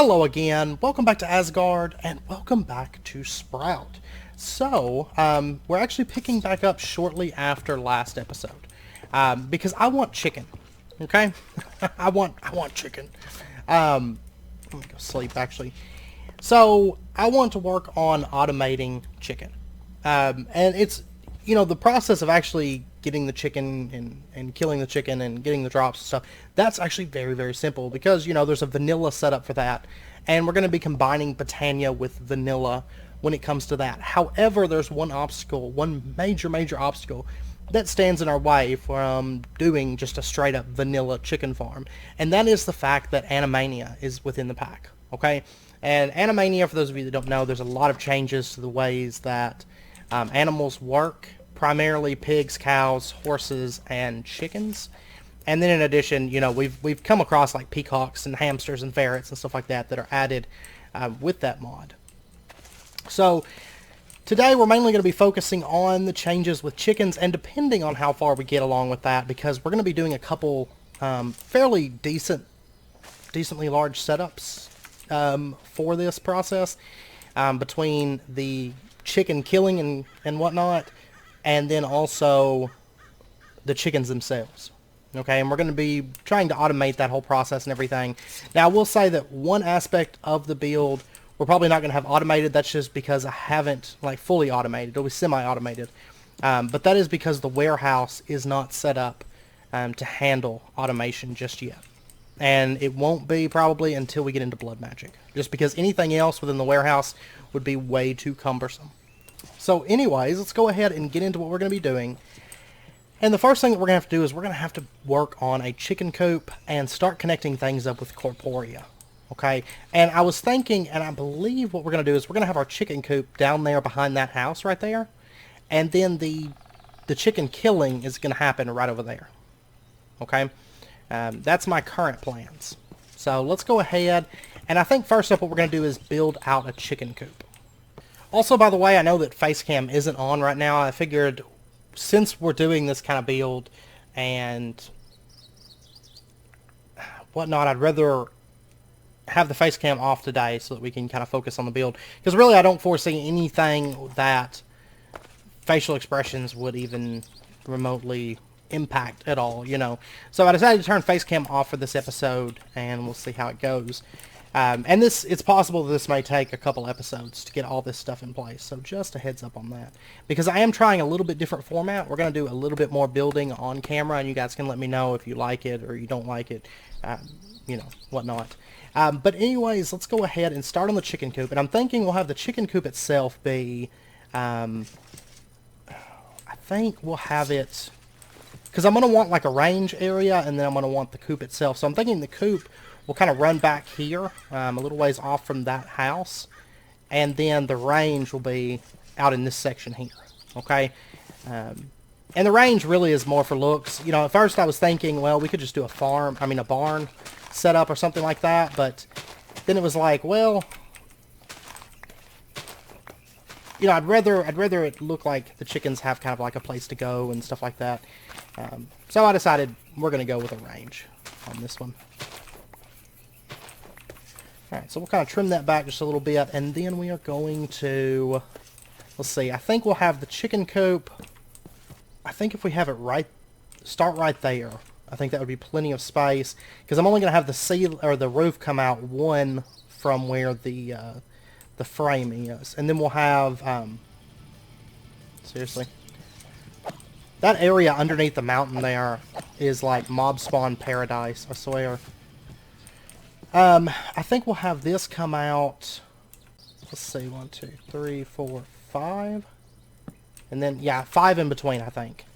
Hello again, welcome back to Asgard, and welcome back to Sprout. So, we're actually picking back up shortly after last episode, because I want chicken, okay? I want chicken. Let me go sleep, actually. So, I want to work on automating chicken. And it's, the process of actually getting the chicken and killing the chicken and getting the drops and stuff, that's actually very, very simple because, there's a vanilla setup for that. And we're going to be combining Botania with vanilla when it comes to that. However, there's one obstacle, one major, major obstacle that stands in our way from doing just a straight up vanilla chicken farm. And that is the fact that Animania is within the pack. Okay? And Animania, for those of you that don't know, there's a lot of changes to the ways that animals work. Primarily pigs, cows, horses, and chickens. And then in addition, we've come across like peacocks and hamsters and ferrets and stuff like that that are added with that mod. So today we're mainly going to be focusing on the changes with chickens, and depending on how far we get along with that, because we're going to be doing a couple fairly decently large setups for this process between the chicken killing and whatnot, and then also the chickens themselves. Okay, and we're going to be trying to automate that whole process and everything. Now, I will say that one aspect of the build we're probably not going to have automated. That's just because I haven't fully automated. It'll be semi-automated. But that is because the warehouse is not set up to handle automation just yet. And it won't be probably until we get into blood magic. Just because anything else within the warehouse would be way too cumbersome. So anyways, let's go ahead and get into what we're going to be doing. And the first thing that we're going to have to do is we're going to have to work on a chicken coop and start connecting things up with Corporea. Okay? And I was thinking, and I believe what we're going to do is we're going to have our chicken coop down there behind that house right there. And then the chicken killing is going to happen right over there. Okay? That's my current plans. So let's go ahead. And I think first up what we're going to do is build out a chicken coop. Also, by the way, I know that Facecam isn't on right now. I figured since we're doing this kind of build and whatnot, I'd rather have the Facecam off today so that we can kind of focus on the build. Because really, I don't foresee anything that facial expressions would even remotely impact at all, So I decided to turn Facecam off for this episode, and we'll see how it goes. And it's possible that this may take a couple episodes to get all this stuff in place, so just a heads up on that. Because I am trying a little bit different format. We're going to do a little bit more building on camera, and you guys can let me know if you like it or you don't like it, whatnot. But anyways, let's go ahead and start on the chicken coop. And I'm thinking we'll have the chicken coop itself be, I think we'll have it, because I'm going to want like a range area, and then I'm going to want the coop itself. So I'm thinking the coop will kind of run back here, a little ways off from that house, and then the range will be out in this section here, okay? And the range really is more for looks. At first I was thinking, well, we could just do a barn setup or something like that, but then it was like, well, I'd rather it look like the chickens have kind of like a place to go and stuff like that. So I decided we're going to go with a range on this one. Alright, so we'll kind of trim that back just a little bit, and then we are going to, let's see, I think we'll have the chicken coop. I think if we have it start right there, I think that would be plenty of space, because I'm only going to have the roof come out one from where the frame is, and then we'll have, seriously, that area underneath the mountain there is like mob spawn paradise, I swear. I think we'll have this come out, let's see, 1, 2, 3, 4, 5, and then, yeah, 5 in between, I think.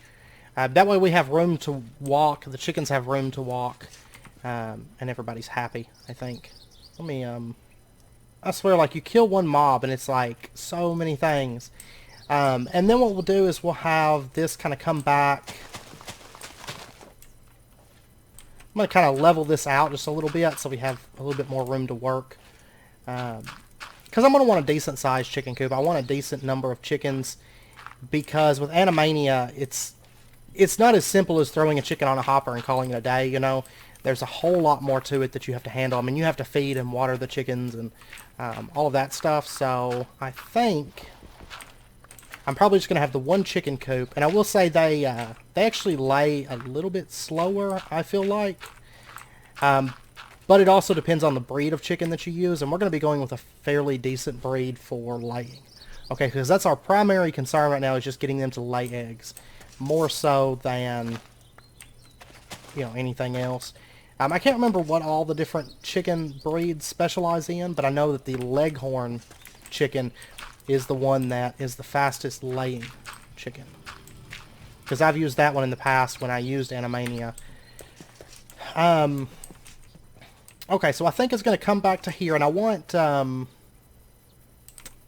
That way we have room to walk, the chickens have room to walk, and everybody's happy, I think. Let me, I swear, like, you kill one mob, and it's like, so many things. And then what we'll do is we'll have this kind of come back. I'm going to kind of level this out just a little bit so we have a little bit more room to work. Because I'm going to want a decent sized chicken coop. I want a decent number of chickens, because with Animania, it's not as simple as throwing a chicken on a hopper and calling it a day, there's a whole lot more to it that you have to handle. I mean, you have to feed and water the chickens and all of that stuff. So I think I'm probably just going to have the one chicken coop. And I will say they actually lay a little bit slower, I feel like. But it also depends on the breed of chicken that you use. And we're going to be going with a fairly decent breed for laying. Okay, because that's our primary concern right now, is just getting them to lay eggs. More so than, you know, anything else. I can't remember what all the different chicken breeds specialize in, but I know that the Leghorn chicken is the one that is the fastest laying chicken. Because I've used that one in the past when I used Animania. Okay, so I think it's going to come back to here, and I want, I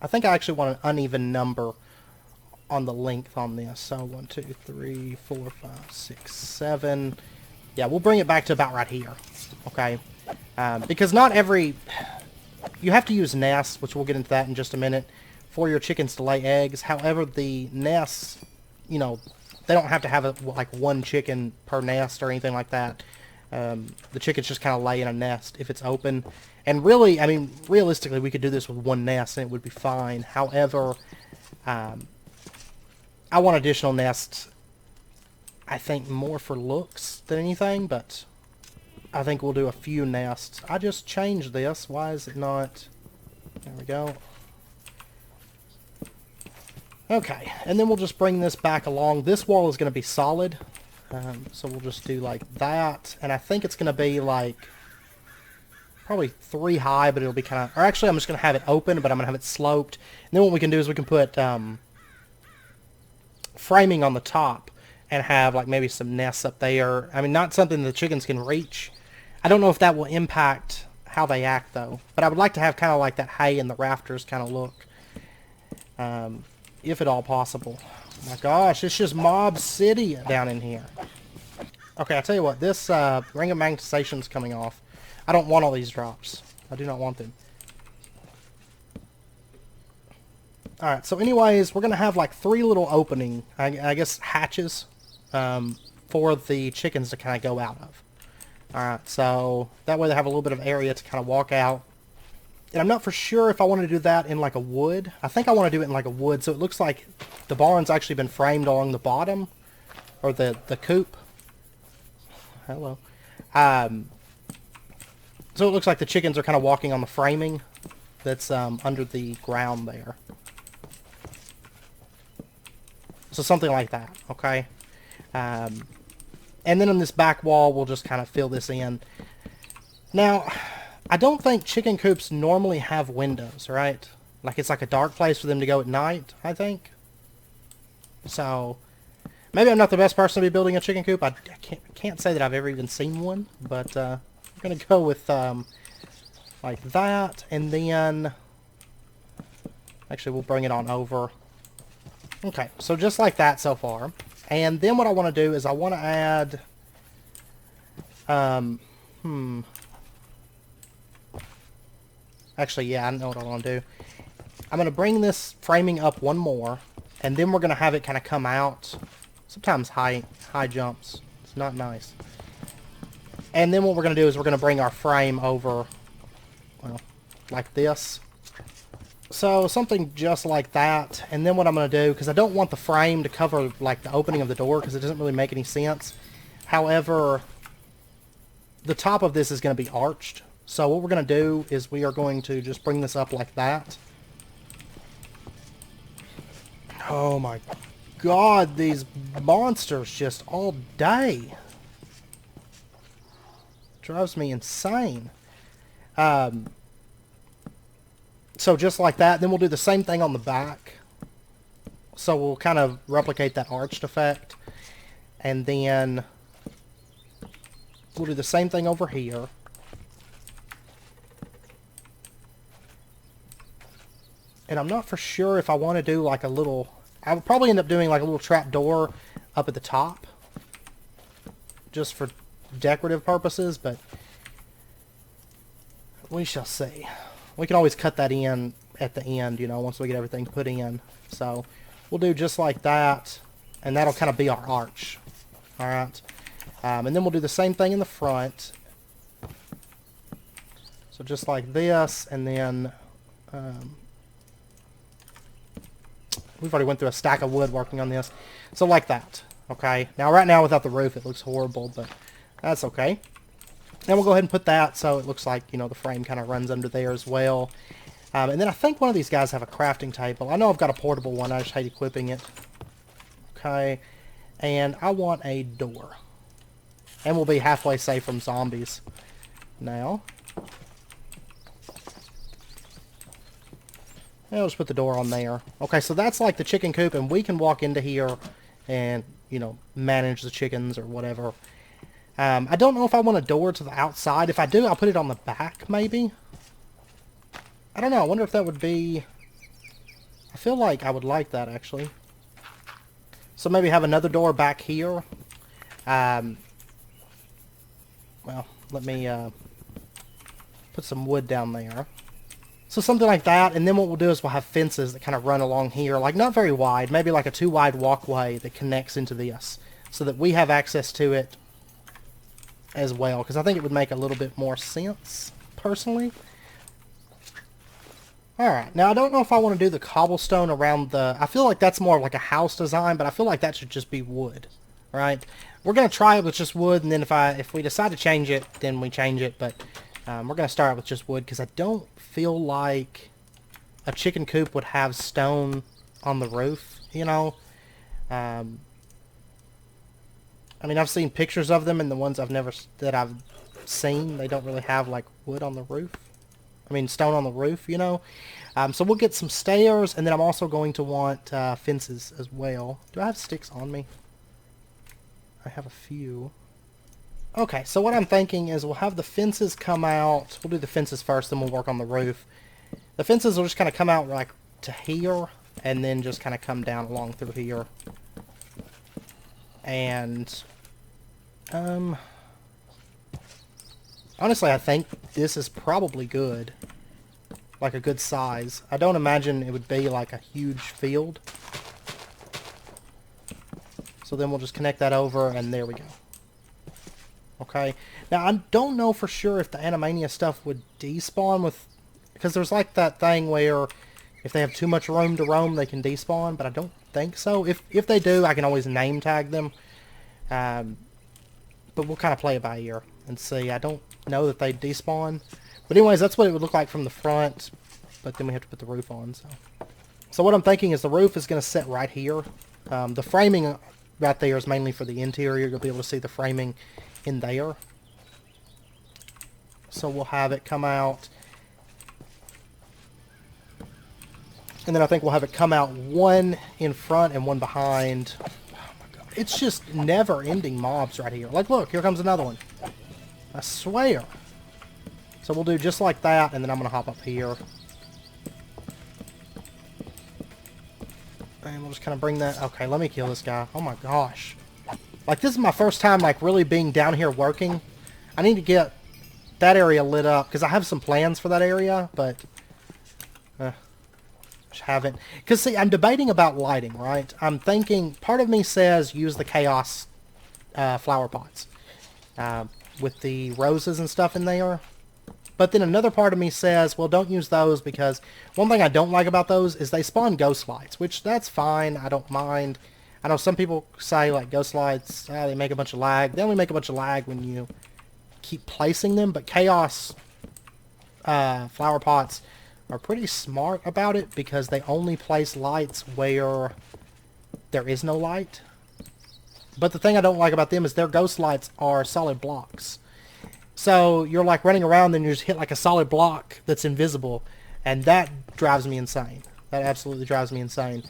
think I actually want an uneven number on the length on this. So 1, 2, 3, 4, 5, 6, 7. Yeah, we'll bring it back to about right here. Okay, because not every, you have to use nests, which we'll get into that in just a minute, for your chickens to lay eggs. However, the nests, you know, they don't have to have like one chicken per nest or anything like that. The chickens just kind of lay in a nest if it's open. And really, I mean, realistically, we could do this with one nest and it would be fine. However, I want additional nests, I think, more for looks than anything, but I think we'll do a few nests. I just changed this. Why is it not? There we go. Okay, and then we'll just bring this back along. This wall is going to be solid, so we'll just do like that. And I think it's going to be like probably 3 high, but it'll be kind of, or actually I'm just going to have it open, but I'm going to have it sloped. And then what we can do is we can put framing on the top and have like maybe some nests up there. I mean, not something the chickens can reach. I don't know if that will impact how they act though, but I would like to have kind of like that hay in the rafters kind of look, if at all possible. Oh my gosh, it's just Mob City down in here. Okay, I'll tell you what, this ring of magnetization is coming off. I don't want all these drops. I do not want them. Alright, so anyways, we're going to have like 3 little opening, I guess, hatches for the chickens to kind of go out of. Alright, so that way they have a little bit of area to kind of walk out. And I'm not for sure if I want to do that in like a wood. I think I want to do it in like a wood, so it looks like the barn's actually been framed along the bottom, or the coop. Hello. So it looks like the chickens are kind of walking on the framing that's under the ground there. So something like that, okay? And then on this back wall, we'll just kind of fill this in. Now, I don't think chicken coops normally have windows, right? Like, it's like a dark place for them to go at night, I think. So, maybe I'm not the best person to be building a chicken coop. I can't say that I've ever even seen one, but I'm going to go with like that, and then actually we'll bring it on over. Okay, so just like that so far. And then what I want to do is I want to add actually, yeah, I know what I want to do. I'm going to bring this framing up one more, and then we're going to have it kind of come out. Sometimes high jumps. It's not nice. And then what we're going to do is we're going to bring our frame over, well, like this. So something just like that. And then what I'm going to do, because I don't want the frame to cover like the opening of the door, because it doesn't really make any sense. However, the top of this is going to be arched. So what we're going to do is we are going to just bring this up like that. Oh my god, these monsters just all day. Drives me insane. So just like that, then we'll do the same thing on the back. So we'll kind of replicate that arched effect. And then we'll do the same thing over here. And I'm not for sure if I want to do like a little, I would probably end up doing like a little trap door up at the top. Just for decorative purposes, but we shall see. We can always cut that in at the end, you know, once we get everything put in. So we'll do just like that, and that'll kind of be our arch. Alright. And then we'll do the same thing in the front. So just like this, and then we've already went through a stack of wood working on this. So like that. Okay. Now right now without the roof it looks horrible, but that's okay. Then we'll go ahead and put that so it looks like, you know, the frame kind of runs under there as well. And then I think one of these guys have a crafting table. I know I've got a portable one. I just hate equipping it. Okay. And I want a door. And we'll be halfway safe from zombies. Now. I'll just put the door on there. Okay, so that's like the chicken coop, and we can walk into here and, you know, manage the chickens or whatever. I don't know if I want a door to the outside. If I do, I'll put it on the back, maybe. I don't know. I wonder if that would be... I feel like I would like that, actually. So maybe have another door back here. Well, let me put some wood down there. So something like that, and then what we'll do is we'll have fences that kind of run along here, like not very wide, maybe like a 2-wide walkway that connects into this, so that we have access to it as well, because I think it would make a little bit more sense, personally. Alright, now I don't know if I want to do the cobblestone around the... I feel like that's more like a house design, but I feel like that should just be wood, right? We're going to try it with just wood, and then if we decide to change it, then we change it, but we're going to start with just wood, because I don't feel like a chicken coop would have stone on the roof, you know? I mean, I've seen pictures of them, and the ones that I've seen, they don't really have, like, wood on the roof. I mean, stone on the roof, you know? So we'll get some stairs, and then I'm also going to want fences as well. Do I have sticks on me? I have a few. Okay, so what I'm thinking is we'll have the fences come out. We'll do the fences first, then we'll work on the roof. The fences will just kind of come out like to here, and then just kind of come down along through here. And, honestly, I think this is probably good. Like a good size. I don't imagine it would be like a huge field. So then we'll just connect that over, and there we go. Okay. Now, I don't know for sure if the Animania stuff would despawn with... Because there's like that thing where if they have too much room to roam, they can despawn, but I don't think so. If they do, I can always name tag them. But we'll kind of play it by ear and see. I don't know that they despawn. But anyways, that's what it would look like from the front. But then we have to put the roof on. So what I'm thinking is the roof is going to sit right here. The framing right there is mainly for the interior. You'll be able to see the framing in there. So we'll have it come out. And then I think we'll have it come out one in front and one behind. Oh my God. It's just never-ending mobs right here. Like, look, here comes another one. I swear. So we'll do just like that, and then I'm going to hop up here. And we'll just kind of bring that... Okay, let me kill this guy. Oh my gosh. Like, this is my first time, like, really being down here working. I need to get that area lit up, because I have some plans for that area, but... just haven't. Because, see, I'm debating about lighting, right? I'm thinking... Part of me says use the chaos flower pots. With the roses and stuff in there. But then another part of me says, well, don't use those, because one thing I don't like about those is they spawn ghost lights, which that's fine. I don't mind. I know some people say, like, ghost lights, they make a bunch of lag. They only make a bunch of lag when you keep placing them, but chaos flower pots are pretty smart about it, because they only place lights where there is no light. But the thing I don't like about them is their ghost lights are solid blocks. So you're like running around, then you just hit like a solid block that's invisible, and that drives me insane. That absolutely drives me insane.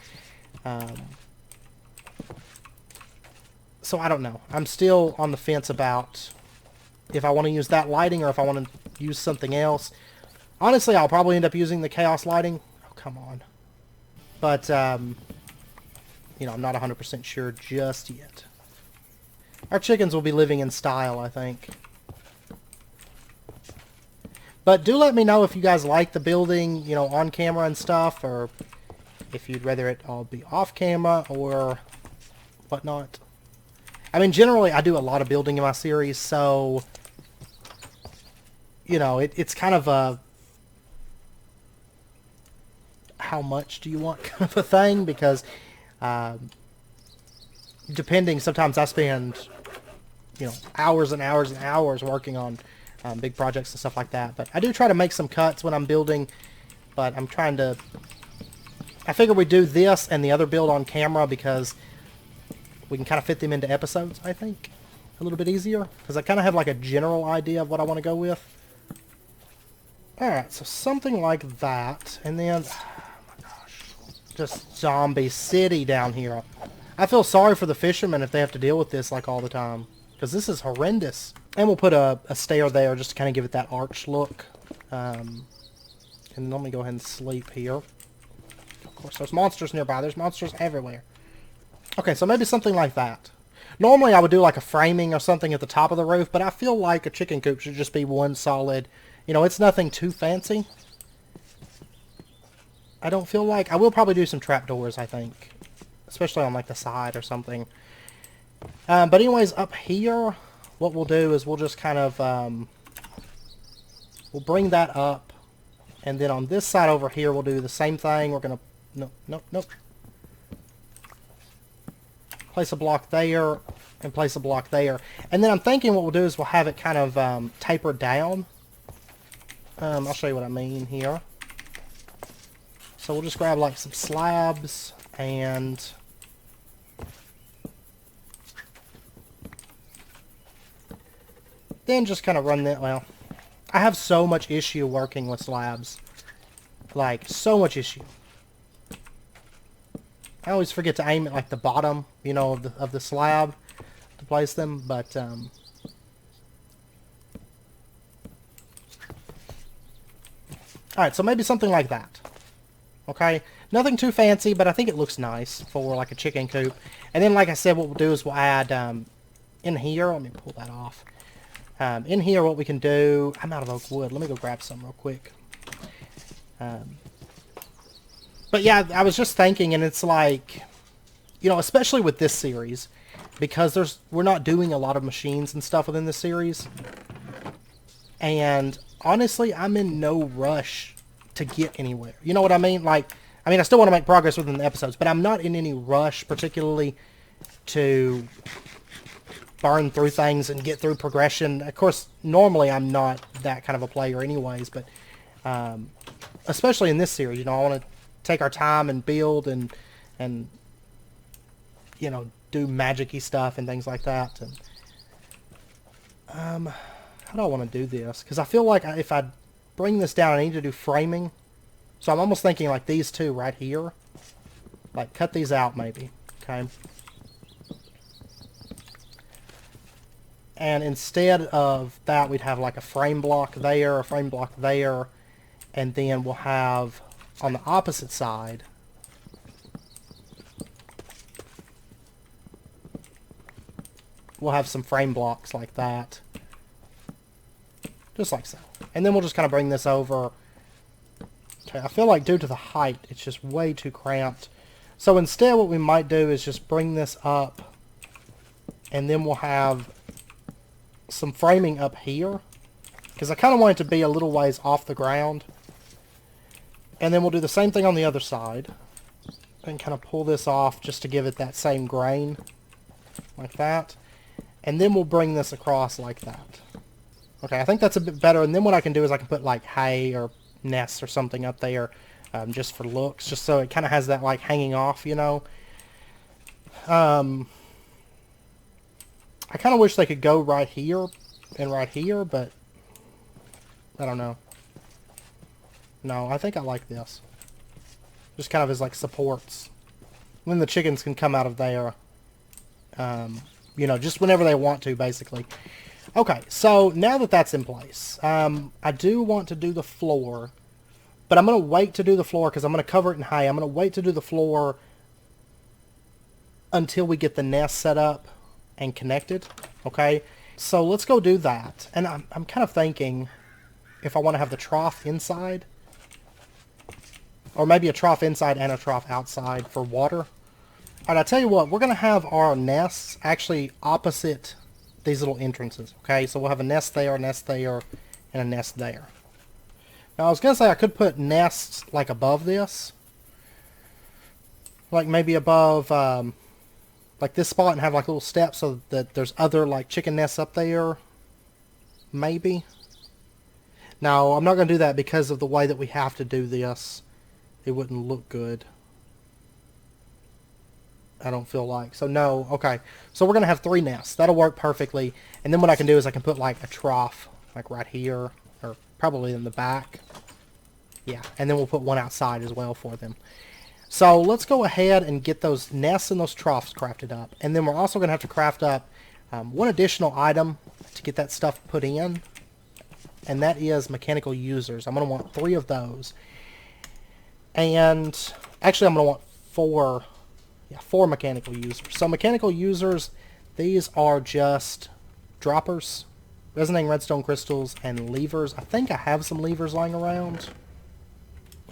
So I don't know. I'm still on the fence about if I want to use that lighting or if I want to use something else. Honestly, I'll probably end up using the chaos lighting. Oh, come on. But, you know, I'm not 100% sure just yet. Our chickens will be living in style, I think. But do let me know if you guys like the building, you know, on camera and stuff, or if you'd rather it all be off camera or whatnot. I mean, generally, I do a lot of building in my series, so you know, it's kind of a how much do you want kind of a thing, because depending, sometimes I spend, you know, hours and hours and hours working on big projects and stuff like that. But I do try to make some cuts when I'm building, but I'm trying to, I figure we do this and the other build on camera because we can kind of fit them into episodes, I think, a little bit easier, because I kind of have like a general idea of what I want to go with. Alright, so something like that, and then, just zombie city down here. I feel sorry for the fishermen if they have to deal with this like all the time, because this is horrendous. And we'll put a stair there just to kind of give it that arch look. And let me go ahead and sleep here. Of course, there's monsters nearby. There's monsters everywhere. Okay, so maybe something like that. Normally I would do like a framing or something at the top of the roof, but I feel like a chicken coop should just be one solid. You know, it's nothing too fancy. I don't feel like... I will probably do some trapdoors, I think. Especially on, like, the side or something. But anyways, up here, what we'll do is we'll just kind of... we'll bring that up. And then on this side over here, we'll do the same thing. We're going to... Nope, nope, nope. Place a block there. And place a block there. And then I'm thinking what we'll do is we'll have it kind of tapered down. I'll show you what I mean here. So we'll just grab like some slabs and then just kind of run that. Well, I have so much issue working with slabs. Like, so much issue. I always forget to aim at like the bottom, you know, of the slab to place them, but alright, so maybe something like that. Okay, nothing too fancy, but I think it looks nice for like a chicken coop. And then, like I said, what we'll do is we'll add in here. Let me pull that off. In here, what we can do. I'm out of oak wood. Let me go grab some real quick. But yeah, I was just thinking, and it's like, you know, especially with this series, because we're not doing a lot of machines and stuff within this series. And honestly, I'm in no rush to get anywhere. You know what I mean? Like, I still want to make progress within the episodes, but I'm not in any rush particularly to burn through things and get through progression. Of course, normally I'm not that kind of a player anyways, but especially in this series, you know, I want to take our time and build and you know, do magic-y stuff and things like that. And how do I want to do this? Because I feel like if I bring this down, I need to do framing. So I'm almost thinking like these two right here. Like, cut these out maybe. Okay. And instead of that, we'd have like a frame block there, a frame block there. And then we'll have, on the opposite side, we'll have some frame blocks like that. Just like so. And then we'll just kind of bring this over. Okay, I feel like due to the height, it's just way too cramped. So instead what we might do is just bring this up. And then we'll have some framing up here. Because I kind of want it to be a little ways off the ground. And then we'll do the same thing on the other side. And kind of pull this off just to give it that same grain. Like that. And then we'll bring this across like that. Okay, I think that's a bit better. And then what I can do is I can put like hay or nests or something up there just for looks. Just so it kind of has that like hanging off, you know. I kind of wish they could go right here and right here, but I don't know. No, I think I like this. Just kind of as like supports. And then the chickens can come out of there. You know, just whenever they want to, basically. Okay, so now that that's in place, I do want to do the floor, but I'm going to wait to do the floor because I'm going to cover it in hay. I'm going to wait to do the floor until we get the nest set up and connected, okay? So let's go do that. And I'm kind of thinking if I want to have the trough inside, or maybe a trough inside and a trough outside for water. Alright, I'll tell you what, we're going to have our nests actually opposite these little entrances, okay? So we'll have a nest there, and a nest there. Now I was going to say I could put nests like above this. Like maybe above like this spot and have like little steps so that there's other like chicken nests up there. Maybe. No, I'm not going to do that because of the way that we have to do this. It wouldn't look good. I don't feel like. So no, okay. So we're going to have 3 nests. That'll work perfectly. And then what I can do is I can put like a trough like right here, or probably in the back. Yeah, and then we'll put one outside as well for them. So let's go ahead and get those nests and those troughs crafted up. And then we're also going to have to craft up one additional item to get that stuff put in. And that is mechanical users. I'm going to want 3 of those. And actually I'm going to want 4 mechanical users. So mechanical users, these are just droppers, resonating redstone crystals, and levers. I think I have some levers lying around.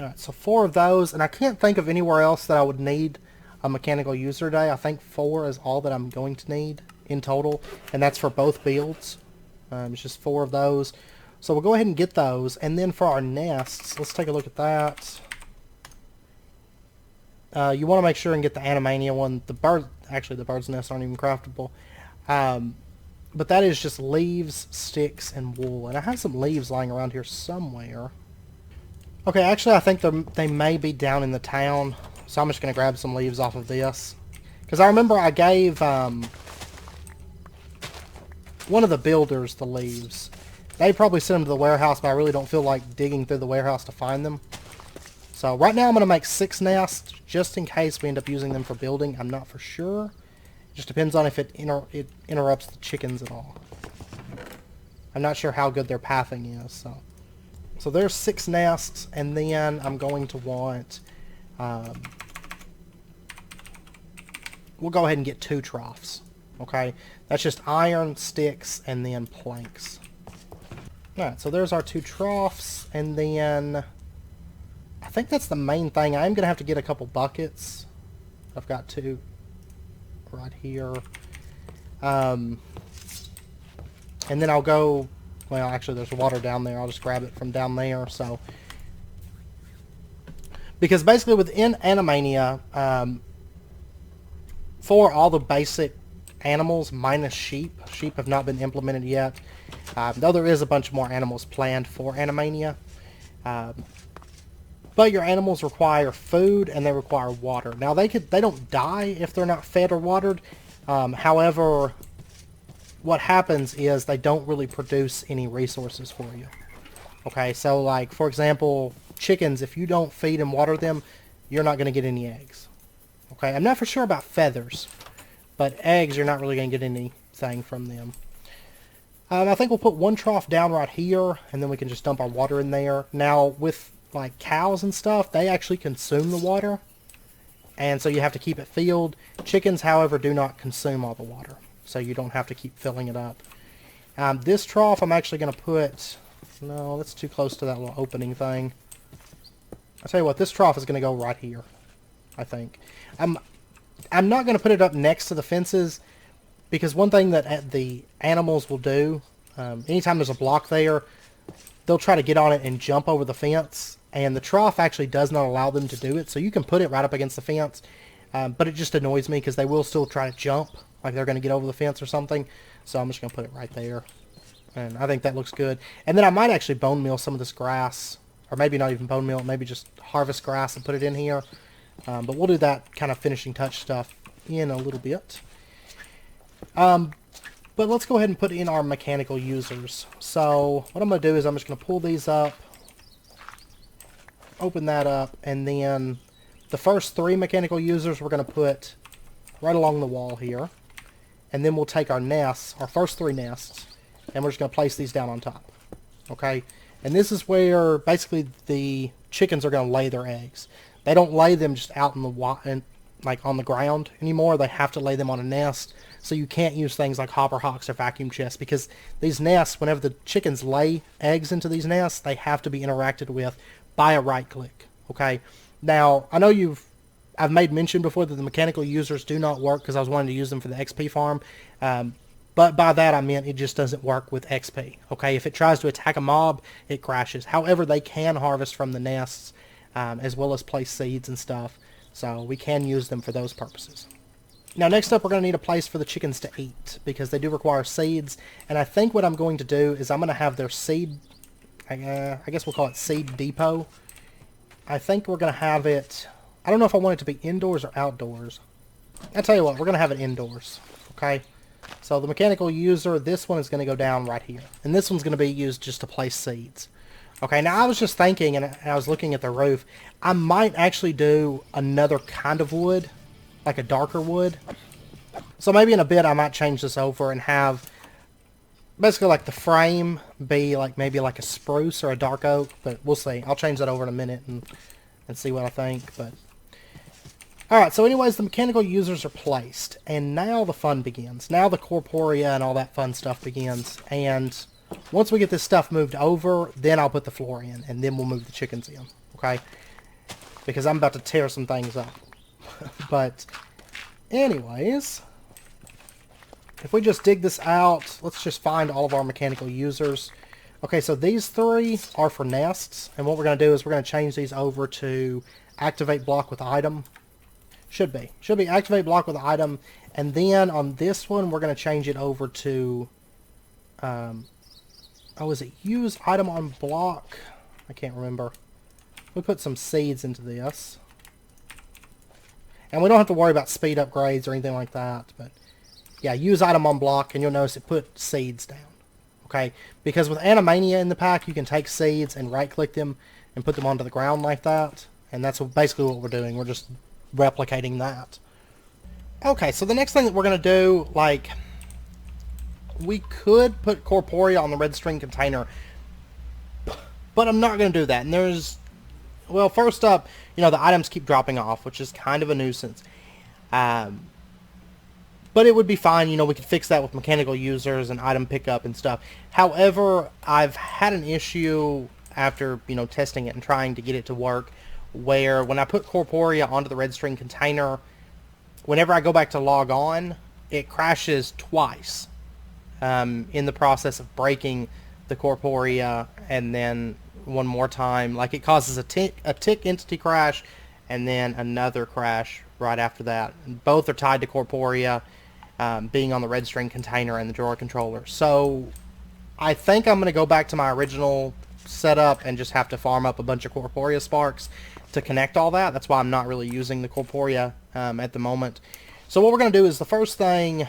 Alright, so 4 of those, and I can't think of anywhere else that I would need a mechanical user today. I think 4 is all that I'm going to need in total, and that's for both builds. It's just 4 of those. So we'll go ahead and get those, and then for our nests, let's take a look at that. You want to make sure and get the Animania one. Actually the bird's nests aren't even craftable. But that is just leaves, sticks, and wool. And I have some leaves lying around here somewhere. Okay, actually I think they may be down in the town. So I'm just going to grab some leaves off of this. Because I remember I gave one of the builders the leaves. They probably sent them to the warehouse, but I really don't feel like digging through the warehouse to find them. So right now I'm going to make 6 nests, just in case we end up using them for building. I'm not for sure. It just depends on if it interrupts the chickens at all. I'm not sure how good their pathing is. So there's 6 nests, and then I'm going to want... we'll go ahead and get 2 troughs. Okay? That's just iron, sticks, and then planks. Alright, so there's our 2 troughs, and then... I think that's the main thing. I'm going to have to get a couple buckets. I've got 2 right here. And then I'll go... Well, actually, there's water down there. I'll just grab it from down there. So, because basically within Animania, for all the basic animals minus sheep have not been implemented yet. Though there is a bunch more animals planned for Animania. But your animals require food and they require water. Now they don't die if they're not fed or watered. However, what happens is they don't really produce any resources for you. Okay, so like for example, chickens, if you don't feed and water them, you're not going to get any eggs. Okay, I'm not for sure about feathers, but eggs you're not really going to get anything from them. I think we'll put 1 trough down right here, and then we can just dump our water in there. Now with like cows and stuff, they actually consume the water, and so you have to keep it filled. Chickens, however, do not consume all the water, so you don't have to keep filling it up. This trough I'm actually going to put... No, that's too close to that little opening thing. I'll tell you what, this trough is going to go right here, I think. I'm not going to put it up next to the fences, because one thing that the animals will do, anytime there's a block there, they'll try to get on it and jump over the fence, and the trough actually does not allow them to do it, so you can put it right up against the fence, but it just annoys me because they will still try to jump, like they're going to get over the fence or something, so I'm just going to put it right there, and I think that looks good. And then I might actually bone meal some of this grass, or maybe not even bone meal, maybe just harvest grass and put it in here, but we'll do that kind of finishing touch stuff in a little bit. But let's go ahead and put in our mechanical users. So what I'm going to do is I'm just going to pull these up, open that up, and then the first 3 mechanical users we're going to put right along the wall here. And then we'll take our nests, our first 3 nests, and we're just going to place these down on top. Okay? And this is where basically the chickens are going to lay their eggs. They don't lay them just out in the like on the ground anymore. They have to lay them on a nest. So you can't use things like hopper hawks or vacuum chests, because these nests, whenever the chickens lay eggs into these nests, they have to be interacted with by a right click. Okay. Now I know I've made mention before that the mechanical users do not work because I was wanting to use them for the XP farm. But by that I meant it just doesn't work with XP. Okay, if it tries to attack a mob, it crashes. However, they can harvest from the nests, as well as place seeds and stuff. So we can use them for those purposes. Now next up we're going to need a place for the chickens to eat, because they do require seeds. And I think what I'm going to do is I'm going to have their seed, I guess we'll call it seed depot. I think we're going to have it, I don't know if I want it to be indoors or outdoors. I'll tell you what, we're going to have it indoors. Okay, so the mechanical user, this one is going to go down right here. And this one's going to be used just to place seeds. Okay, now I was just thinking, and I was looking at the roof, I might actually do another kind of wood, like a darker wood. So maybe in a bit I might change this over and have basically like the frame be like maybe like a spruce or a dark oak, but we'll see. I'll change that over in a minute and see what I think. But alright, so anyways, the mechanical users are placed, and now the fun begins. Now the corporea and all that fun stuff begins, and once we get this stuff moved over, then I'll put the floor in, and then we'll move the chickens in, okay? Because I'm about to tear some things up. But anyways, if we just dig this out, let's just find all of our mechanical users. Okay, so these three are for nests, and what we're going to do is we're going to change these over to activate block with item. Should be activate block with item, and then on this one we're going to change it over to is it use item on block? I can't remember. We put some seeds into this. And we don't have to worry about speed upgrades or anything like that. But yeah, use item on block, and you'll notice it put seeds down. Okay? Because with Animania in the pack, you can take seeds and right-click them and put them onto the ground like that. And that's basically what we're doing. We're just replicating that. Okay, so the next thing that we're going to do, like, we could put Corporea on the red string container, but I'm not going to do that. And there's, well, first up, you know, the items keep dropping off, which is kind of a nuisance. But it would be fine. You know, we could fix that with mechanical users and item pickup and stuff. However, I've had an issue after, you know, testing it and trying to get it to work, where when I put Corporea onto the red string container, whenever I go back to log on, it crashes twice in the process of breaking the Corporea, and then one more time. Like, it causes a tick entity crash and then another crash right after that. And both are tied to Corporea being on the red string container and the drawer controller. So I think I'm going to go back to my original setup and just have to farm up a bunch of Corporea sparks to connect all that. That's why I'm not really using the Corporea at the moment. So what we're going to do is, the first thing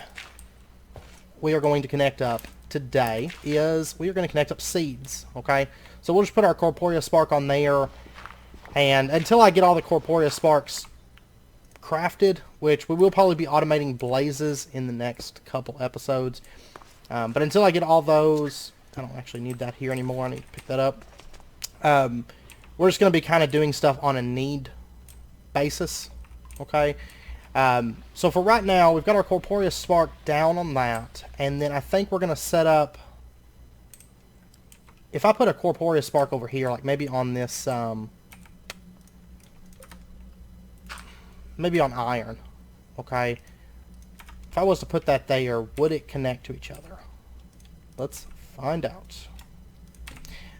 we are going to connect up today is we are going to connect up seeds. Okay, so we'll just put our Corporea spark on there, and until I get all the Corporea sparks crafted, which we will probably be automating blazes in the next couple episodes, but until I get all those, I don't actually need that here anymore. I need to pick that up. We're just going to be kind of doing stuff on a need basis. Okay, so for right now, we've got our Corporea spark down on that, and then I think we're going to set up, if I put a Corporea spark over here, like maybe on this, maybe on iron, okay, if I was to put that there, would it connect to each other? Let's find out.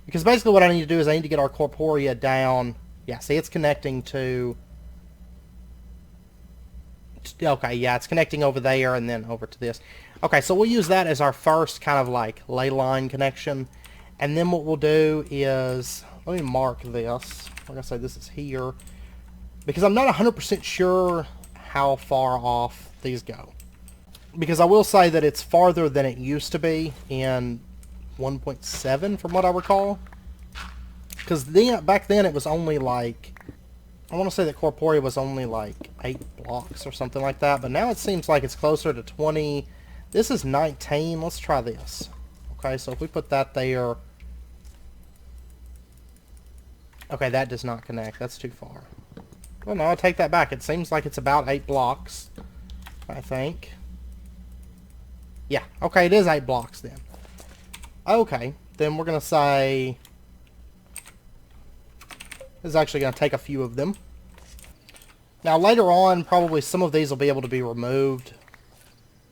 Because basically what I need to do is I need to get our Corporea down. Yeah, see, it's connecting to... Okay, yeah, it's connecting over there and then over to this. Okay, so we'll use that as our first kind of like ley line connection. And then what we'll do is... Let me mark this. Like I say, this is here. Because I'm not 100% sure how far off these go. Because I will say that it's farther than it used to be in 1.7 from what I recall. Because back then it was only like, I want to say that Corporea was only like 8 blocks or something like that, but now it seems like it's closer to 20. This is 19. Let's try this. Okay, so if we put that there, okay, that does not connect. That's too far. Well, no, I'll take that back. It seems like it's about 8 blocks, I think. Yeah, okay, it is 8 blocks then. Okay, then we're going to say... This is actually going to take a few of them. Now, later on, probably some of these will be able to be removed.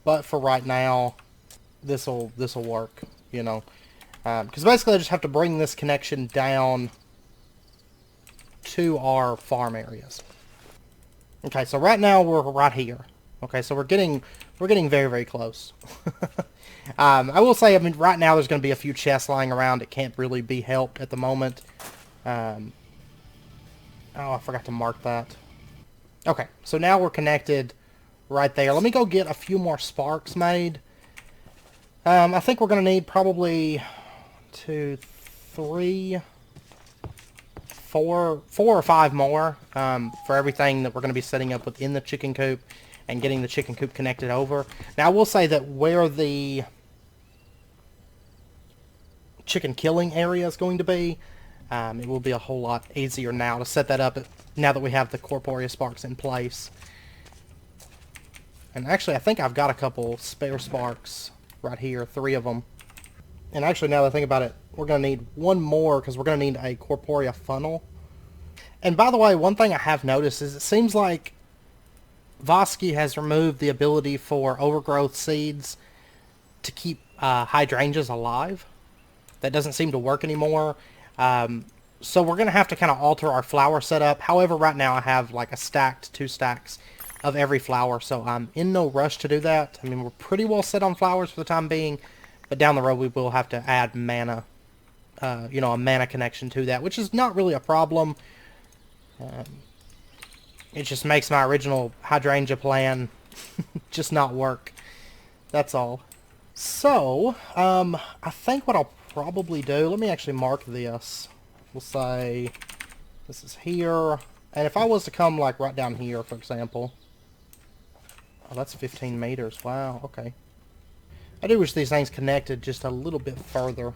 But for right now, this'll work, you know. Because basically I just have to bring this connection down to our farm areas. Okay, so right now we're right here. Okay, so we're getting very, very close. I will say, I mean, right now there's going to be a few chests lying around. It can't really be helped at the moment. Oh, I forgot to mark that. Okay, so now we're connected right there. Let me go get a few more sparks made. I think we're going to need probably 2, 3, 4 or 5 more for everything that we're going to be setting up within the chicken coop and getting the chicken coop connected over. Now, I will say that where the chicken killing area is going to be, it will be a whole lot easier now to set that up now that we have the Corporeal sparks in place. And actually, I think I've got a couple spare sparks right here, 3 of them. And actually, now that I think about it, we're going to need 1 more because we're going to need a Corporeal Funnel. And by the way, one thing I have noticed is it seems like Voski has removed the ability for overgrowth seeds to keep hydrangeas alive. That doesn't seem to work anymore. So we're going to have to kind of alter our flower setup. However, right now I have like a 2 stacks of every flower, so I'm in no rush to do that. I mean, we're pretty well set on flowers for the time being, but down the road we will have to add mana, you know, a mana connection to that, which is not really a problem. It just makes my original hydrangea plan just not work. That's all. So, I think what I'll probably do, let me actually mark this. We'll say this is here, and if I was to come like right down here, for example. Oh, that's 15 meters. Wow, okay. I do wish these things connected just a little bit further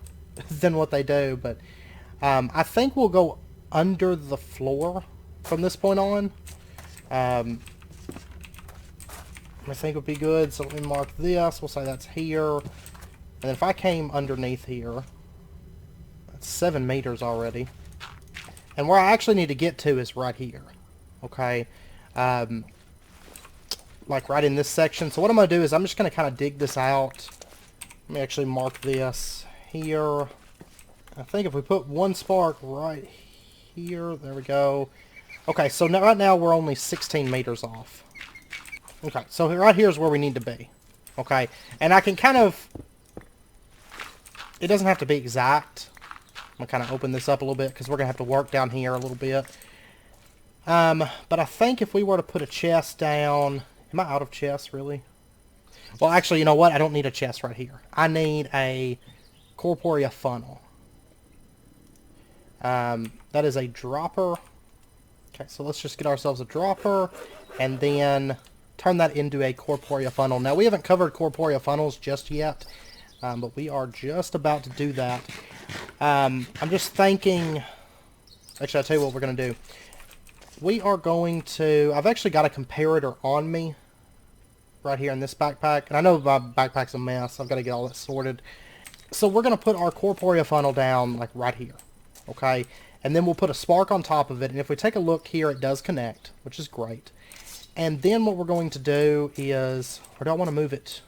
than what they do, but I think we'll go under the floor from this point on. I think would be good, so let me mark this. We'll say that's here. And then if I came underneath here, that's 7 meters already. And where I actually need to get to is right here. Okay. Like right in this section. So what I'm going to do is I'm just going to kind of dig this out. Let me actually mark this here. I think if we put 1 spark right here, there we go. Okay, so now, right now we're only 16 meters off. Okay, so right here is where we need to be. Okay, and I can kind of... It doesn't have to be exact. I'm going to kind of open this up a little bit because we're going to have to work down here a little bit. But I think if we were to put a chest down... Am I out of chests, really? Well, actually, you know what? I don't need a chest right here. I need a Corporeal Funnel. That is a dropper. Okay, so let's just get ourselves a dropper and then turn that into a Corporeal Funnel. Now, we haven't covered Corporeal Funnels just yet, but we are just about to do that. I'm just thinking... Actually, I'll tell you what we're going to do. We are going to... I've actually got a comparator on me right here in this backpack. And I know my backpack's a mess. I've got to get all that sorted. So we're going to put our Corporeal Funnel down like right here. Okay? And then we'll put a spark on top of it. And if we take a look here, it does connect, which is great. And then what we're going to do is... Or do I want to move it?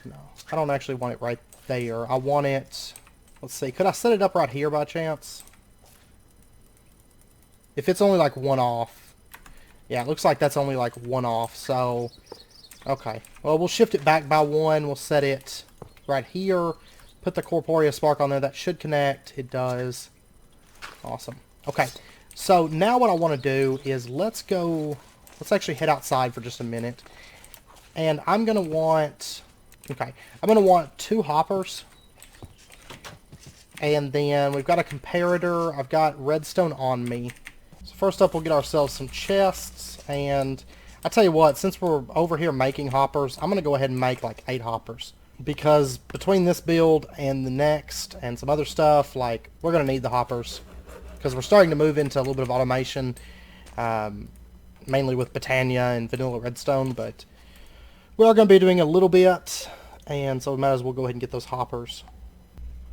No. I don't actually want it right there. I want it... Let's see. Could I set it up right here by chance? If it's only like 1 off. Yeah, it looks like that's only like 1 off. So, okay. Well, we'll shift it back by 1. We'll set it right here. Put the Corporeal spark on there. That should connect. It does. Awesome. Okay. So now what I want to do is let's actually head outside for just a minute. And I'm going to want... Okay. I'm going to want 2 hoppers. And then we've got a comparator. I've got redstone on me. So first up, we'll get ourselves some chests. And I tell you what, since we're over here making hoppers, I'm going to go ahead and make like 8 hoppers. Because between this build and the next and some other stuff, like, we're going to need the hoppers. Because we're starting to move into a little bit of automation. Mainly with Britannia and vanilla redstone. But we are going to be doing a little bit. And so we might as well go ahead and get those hoppers.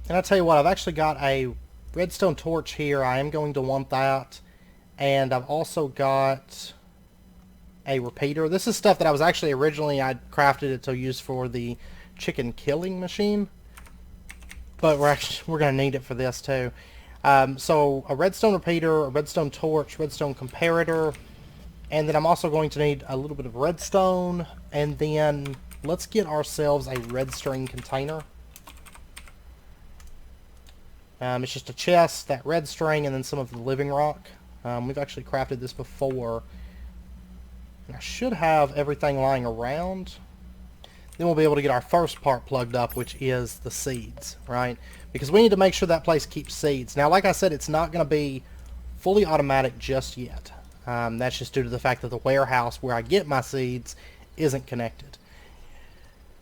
And I tell you what, I've actually got a redstone torch here. I am going to want that. And I've also got a repeater. This is stuff that I was actually originally, I crafted it to use for the chicken killing machine. But we're going to need it for this too. So a redstone repeater, a redstone torch, redstone comparator, and then I'm also going to need a little bit of redstone, and then let's get ourselves a red string container. It's just a chest, that red string, and then some of the living rock. We've actually crafted this before. And I should have everything lying around. Then we'll be able to get our first part plugged up, which is the seeds, right? Because we need to make sure that place keeps seeds. Now, like I said, it's not going to be fully automatic just yet. That's just due to the fact that the warehouse where I get my seeds isn't connected.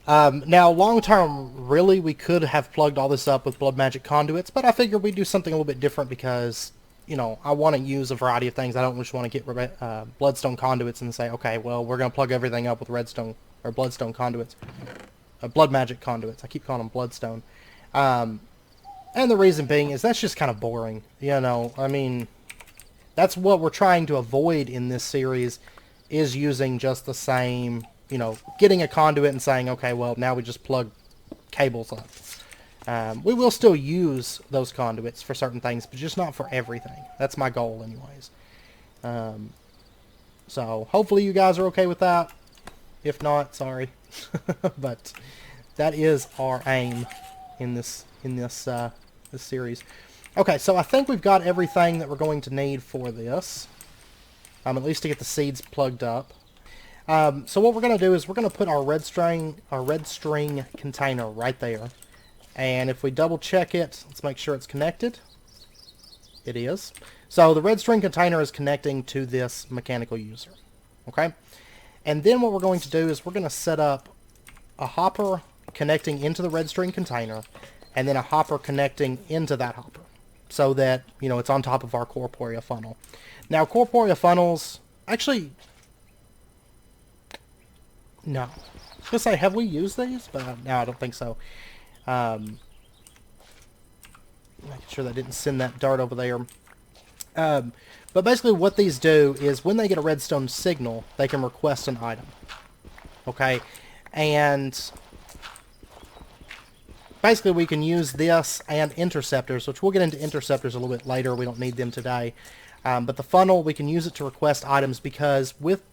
Now, long term, really, we could have plugged all this up with blood magic conduits, but I figured we'd do something a little bit different because, you know, I want to use a variety of things. I don't just want to get bloodstone conduits and say, okay, well, we're going to plug everything up with redstone or bloodstone conduits, blood magic conduits. I keep calling them bloodstone. And the reason being is that's just kind of boring. You know, I mean, that's what we're trying to avoid in this series, is using just the same, you know, getting a conduit and saying, okay, well, now we just plug cables up. We will still use those conduits for certain things, but just not for everything. That's my goal anyways. So hopefully you guys are okay with that. If not, sorry. But that is our aim in this series. Okay, so I think we've got everything that we're going to need for this. At least to get the seeds plugged up. So what we're going to do is we're going to put our red string container right there. And if we double check it, let's make sure it's connected. It is. So the red string container is connecting to this mechanical user. Okay? And then what we're going to do is we're going to set up a hopper connecting into the red string container, and then a hopper connecting into that hopper, so that, you know, it's on top of our Corporeal funnel. Now, Corporeal funnels, actually, no. I was going to say, have we used these? But no, I don't think so. Making sure that I didn't send that dart over there. But basically what these do is when they get a redstone signal, they can request an item. Okay? And basically we can use this and interceptors, which we'll get into interceptors a little bit later. We don't need them today. But the funnel, we can use it to request items because with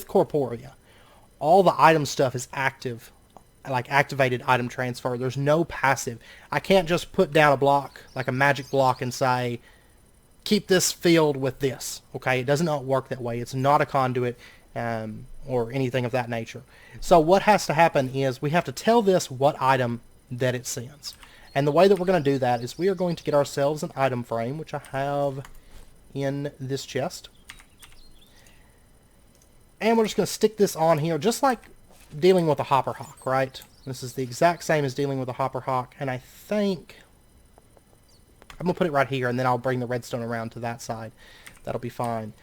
Corporea, all the item stuff is active, like activated item transfer. There's no passive. I can't just put down a block, like a magic block, and say, keep this filled with this. Okay, it does not work that way. It's not a conduit or anything of that nature. So what has to happen is we have to tell this what item that it sends. And the way that we're going to do that is we are going to get ourselves an item frame, which I have in this chest. And we're just going to stick this on here, just like dealing with a hopper hawk, right? This is the exact same as dealing with a hopper hawk, and I think I'm going to put it right here, and then I'll bring the redstone around to that side. That'll be fine.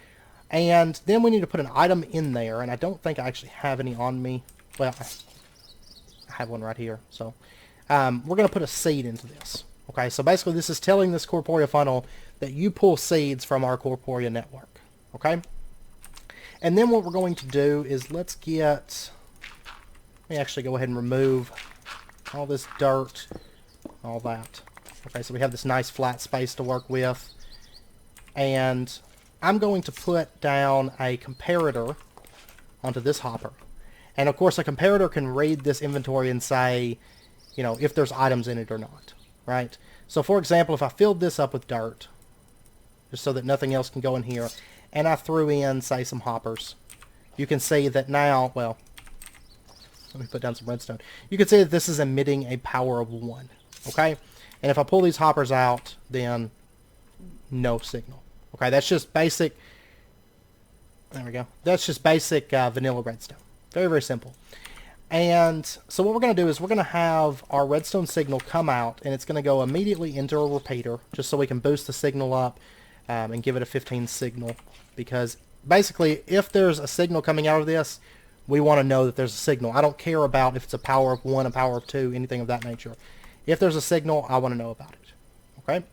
And then we need to put an item in there, and I don't think I actually have any on me. Well, I have one right here. So we're going to put a seed into this. Okay, so basically this is telling this Corporeal funnel that you pull seeds from our Corporea network. Okay? And then what we're going to do is let me actually go ahead and remove all this dirt, all that. Okay, so we have this nice flat space to work with. And I'm going to put down a comparator onto this hopper. And of course a comparator can read this inventory and say, you know, if there's items in it or not, right? So for example, if I filled this up with dirt, just so that nothing else can go in here, and I threw in, say, some hoppers, you can see that now, well, let me put down some redstone. You can see that this is emitting a power of 1, okay? And if I pull these hoppers out, then no signal. Okay, that's just basic, there we go. That's just basic vanilla redstone. Very, very simple. And so what we're going to do is we're going to have our redstone signal come out, and it's going to go immediately into a repeater, just so we can boost the signal up and give it a 15 signal. Because basically, if there's a signal coming out of this, we want to know that there's a signal. I don't care about if it's a power of 1, a power of 2, anything of that nature. If there's a signal, I want to know about it. Okay?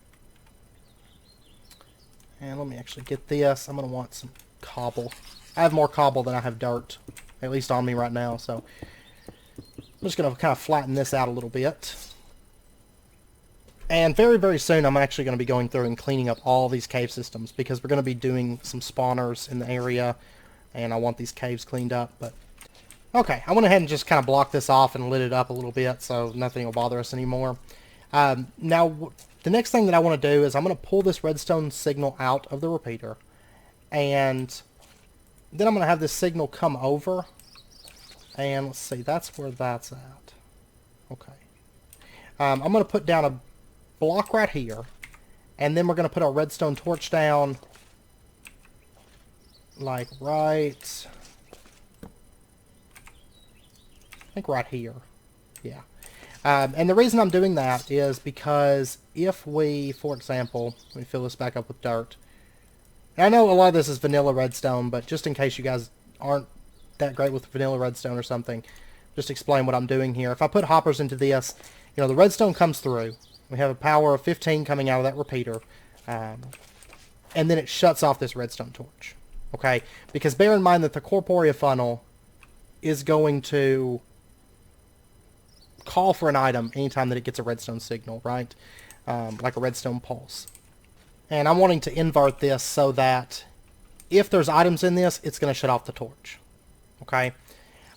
And let me actually get this. I'm going to want some cobble. I have more cobble than I have dirt, at least on me right now, so I'm just going to kind of flatten this out a little bit. And very, very soon I'm actually going to be going through and cleaning up all these cave systems, because we're going to be doing some spawners in the area, and I want these caves cleaned up. But okay, I went ahead and just kind of blocked this off and lit it up a little bit so nothing will bother us anymore. Now, the next thing that I want to do is I'm going to pull this redstone signal out of the repeater, and then I'm going to have this signal come over, and let's see, that's where that's at. Okay. I'm going to put down a block right here, and then we're going to put our redstone torch down, like right, I think right here. Yeah. And the reason I'm doing that is because if we, for example, let me fill this back up with dirt. And I know a lot of this is vanilla redstone, but just in case you guys aren't that great with vanilla redstone or something, just explain what I'm doing here. If I put hoppers into this, you know, the redstone comes through. We have a power of 15 coming out of that repeater. And then it shuts off this redstone torch. Okay? Because bear in mind that the Corporeal Funnel is going to call for an item anytime that it gets a redstone signal, right? Like a redstone pulse. And I'm wanting to invert this so that if there's items in this, it's going to shut off the torch. Okay?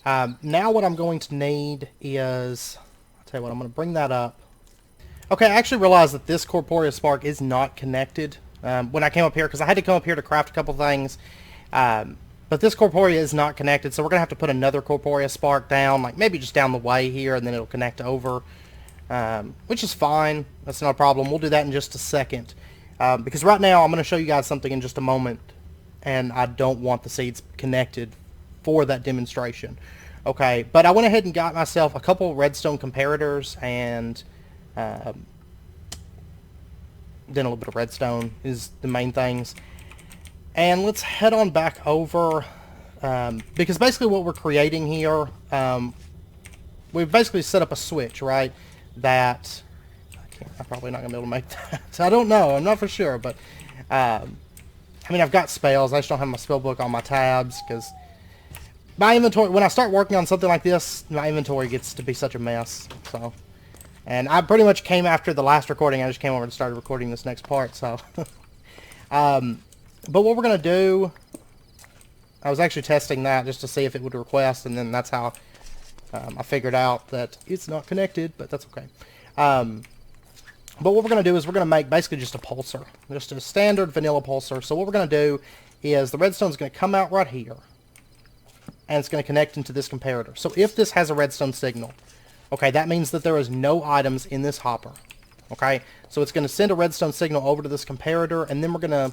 Now what I'm going to need is, I'll tell you what, I'm going to bring that up. Okay, I actually realized that this Corporeal Spark is not connected when I came up here, because I had to come up here to craft a couple things. But this Corporea is not connected, so we're going to have to put another Corporeal Spark down, like maybe just down the way here, and then it'll connect over, which is fine. That's not a problem. We'll do that in just a second. Because right now, I'm going to show you guys something in just a moment, and I don't want the seeds connected for that demonstration. Okay, but I went ahead and got myself a couple redstone comparators, and then a little bit of redstone is the main things. And let's head on back over, because basically what we're creating here, we've basically set up a switch, right, that, I'm probably not going to be able to make that. I don't know, I'm not for sure, but, I mean, I've got spells, I just don't have my spell book on my tabs, because my inventory, when I start working on something like this, my inventory gets to be such a mess, so. And I pretty much came after the last recording. I just came over and started recording this next part. So, but what we're going to do, I was actually testing that just to see if it would request. And then that's how I figured out that it's not connected. But that's okay. But what we're going to do is we're going to make basically just a pulsar. Just a standard vanilla pulsar. So what we're going to do is the redstone is going to come out right here. And it's going to connect into this comparator. So if this has a redstone signal, okay, that means that there is no items in this hopper. Okay, so it's going to send a redstone signal over to this comparator, and then we're going to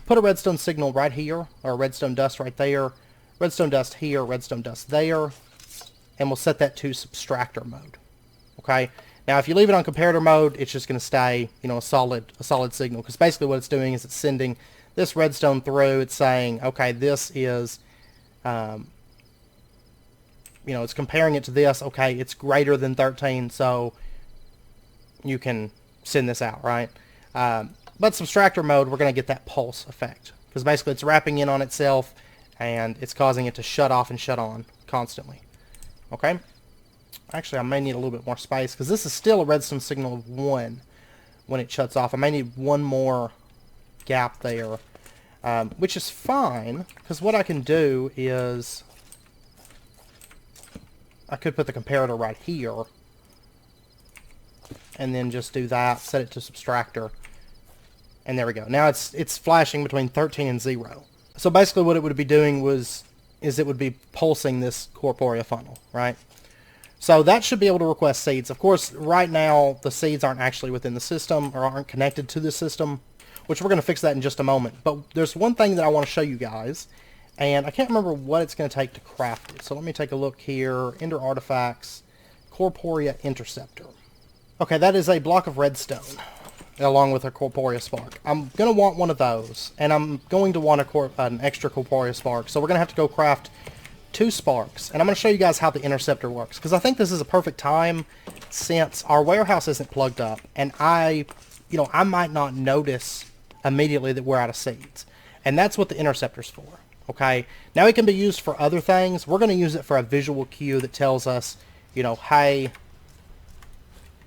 put a redstone signal right here, or redstone dust right there, redstone dust here, redstone dust there, and we'll set that to subtractor mode. Okay, now if you leave it on comparator mode, it's just going to stay, you know, a solid signal, because basically what it's doing is it's sending this redstone through. It's saying, okay, this is, you know, it's comparing it to this. Okay, it's greater than 13, so you can send this out, right? But subtractor mode, we're going to get that pulse effect, because basically it's wrapping in on itself, and it's causing it to shut off and shut on constantly. Okay? Actually, I may need a little bit more space, because this is still a redstone signal of 1 when it shuts off. I may need one more gap there, which is fine, because what I can do is I could put the comparator right here, and then just do that, set it to subtractor, and there we go. Now it's flashing between 13 and 0. So basically what it would be doing is it would be pulsing this Corporeal Funnel, right? So that should be able to request seeds. Of course, right now the seeds aren't actually within the system, or aren't connected to the system, which we're going to fix that in just a moment. But there's one thing that I want to show you guys, and I can't remember what it's going to take to craft it. So let me take a look here. Ender Artifacts, Corporeal Intersector. Okay, that is a block of redstone, along with a Corporeal Spark. I'm going to want one of those, and I'm going to want an extra Corporeal Spark. So we're going to have to go craft 2 sparks. And I'm going to show you guys how the Interceptor works, because I think this is a perfect time, since our warehouse isn't plugged up, and I might not notice immediately that we're out of seeds. And that's what the Interceptor's for. Okay, now it can be used for other things. We're going to use it for a visual cue that tells us, you know, hey,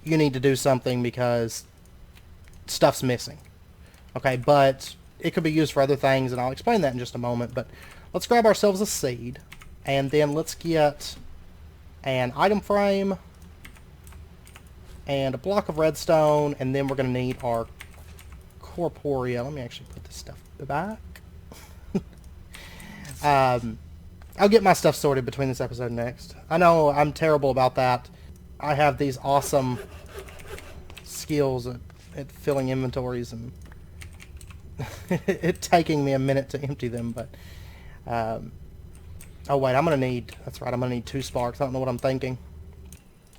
you need to do something because stuff's missing. Okay, but it could be used for other things, and I'll explain that in just a moment. But let's grab ourselves a seed, and then let's get an item frame and a block of redstone, and then we're going to need our corporea. Let me actually put this stuff back. I'll get my stuff sorted between this episode and next. I know I'm terrible about that. I have these awesome skills at filling inventories and it taking me a minute to empty them, but oh wait, I'm gonna need, that's right, I'm gonna need 2 sparks. I don't know what I'm thinking.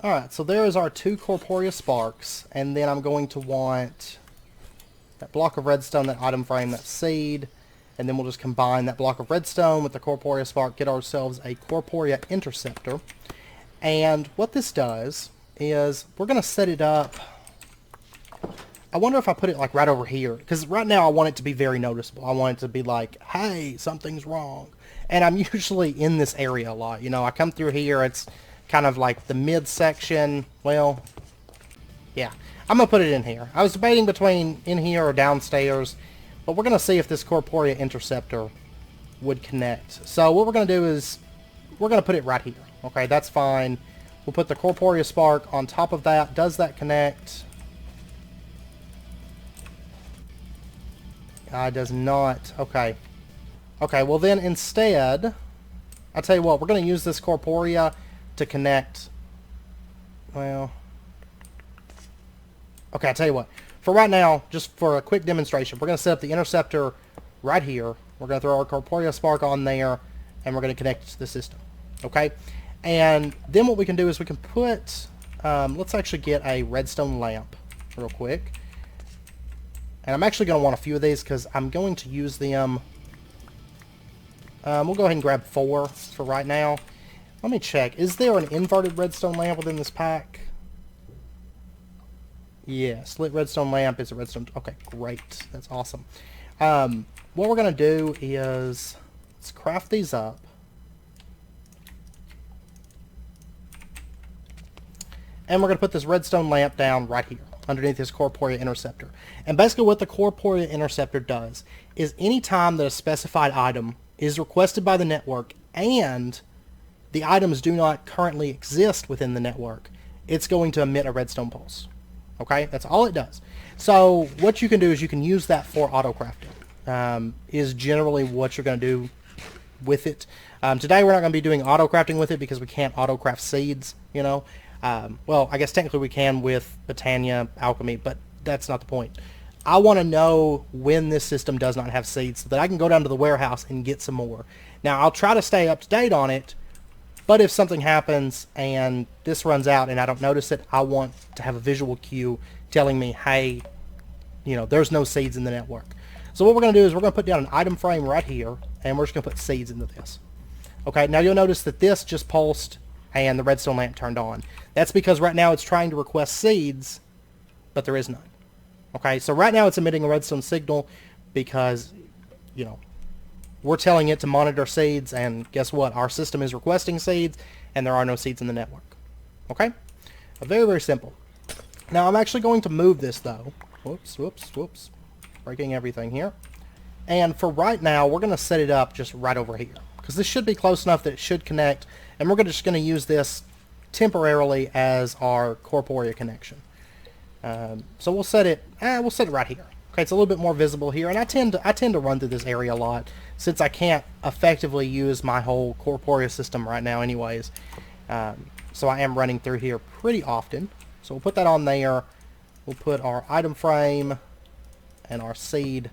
Alright, so there is our 2 corporea sparks, and then I'm going to want that block of redstone, that item frame, that seed, and then we'll just combine that block of redstone with the corporea spark, get ourselves a Corporeal Intersector. And what this does is we're going to set it up. I wonder if I put it like right over here, because right now I want it to be very noticeable. I want it to be like, hey, something's wrong. And I'm usually in this area a lot. You know, I come through here, it's kind of like the midsection. Well, yeah, I'm going to put it in here. I was debating between in here or downstairs, but we're going to see if this Corporeal Interceptor would connect. So what we're going to do is we're going to put it right here. Okay, that's fine. We'll put the Corporeal Spark on top of that. Does that connect? It does not. Okay. Okay, well then instead, I'll tell you what, we're going to use this Corporea to connect. Well, okay, I'll tell you what. For right now, just for a quick demonstration, we're going to set up the interceptor right here. We're going to throw our Corporeal Spark on there, and we're going to connect it to the system. Okay? And then what we can do is we can put, let's actually get a redstone lamp real quick. And I'm actually going to want a few of these because I'm going to use them. We'll go ahead and grab 4 for right now. Let me check. Is there an inverted redstone lamp within this pack? Yes, lit redstone lamp is a redstone. Okay, great. That's awesome. What we're going to do is let's craft these up. And we're going to put this redstone lamp down right here underneath this Corporeal Interceptor. And basically what the Corporeal Interceptor does is anytime that a specified item is requested by the network and the items do not currently exist within the network, it's going to emit a redstone pulse. Okay, that's all it does. So what you can do is you can use that for auto crafting. Is generally what you're going to do with it. Today we're not going to be doing auto crafting with it because we can't auto craft seeds. You know, well, I guess technically we can with Botania alchemy, but that's not the point. I want to know when this system does not have seeds so that I can go down to the warehouse and get some more. Now I'll try to stay up to date on it. But if something happens and this runs out and I don't notice it, I want to have a visual cue telling me, hey, you know, there's no seeds in the network. So what we're going to do is we're going to put down an item frame right here, and we're just going to put seeds into this. Okay, now you'll notice that this just pulsed and the redstone lamp turned on. That's because right now it's trying to request seeds, but there is none. Okay, so right now it's emitting a redstone signal because, you know, we're telling it to monitor seeds, and guess what? Our system is requesting seeds, and there are no seeds in the network. Okay? Very, very simple. Now, I'm actually going to move this, though. Whoops, whoops, whoops. Breaking everything here. And for right now, we're going to set it up just right over here, because this should be close enough that it should connect, and we're just going to use this temporarily as our Corporea connection. So we'll set it right here. Okay, it's a little bit more visible here, and I tend to run through this area a lot since I can't effectively use my whole Corporea system right now anyways. So I am running through here pretty often. So we'll put that on there. We'll put our item frame and our seed.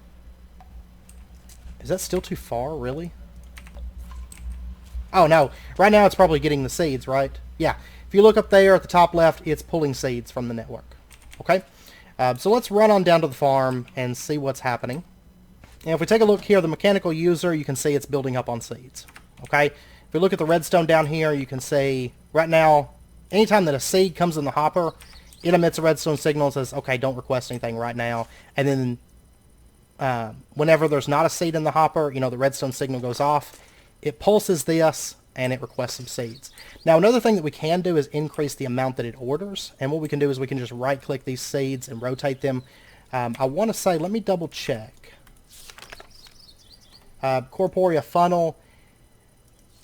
Is that still too far, really? Oh no, right now it's probably getting the seeds, right? Yeah, if you look up there at the top left, it's pulling seeds from the network. Okay? So let's run on down to the farm and see what's happening. And if we take a look here, the mechanical user, you can see it's building up on seeds. Okay? If we look at the redstone down here, you can see right now, anytime that a seed comes in the hopper, it emits a redstone signal and says, okay, don't request anything right now. And then whenever there's not a seed in the hopper, you know, the redstone signal goes off. It pulses this, and it requests some seeds. Now, another thing that we can do is increase the amount that it orders. And what we can do is we can just right-click these seeds and rotate them. I want to say, let me double-check. Corporeal Funnel.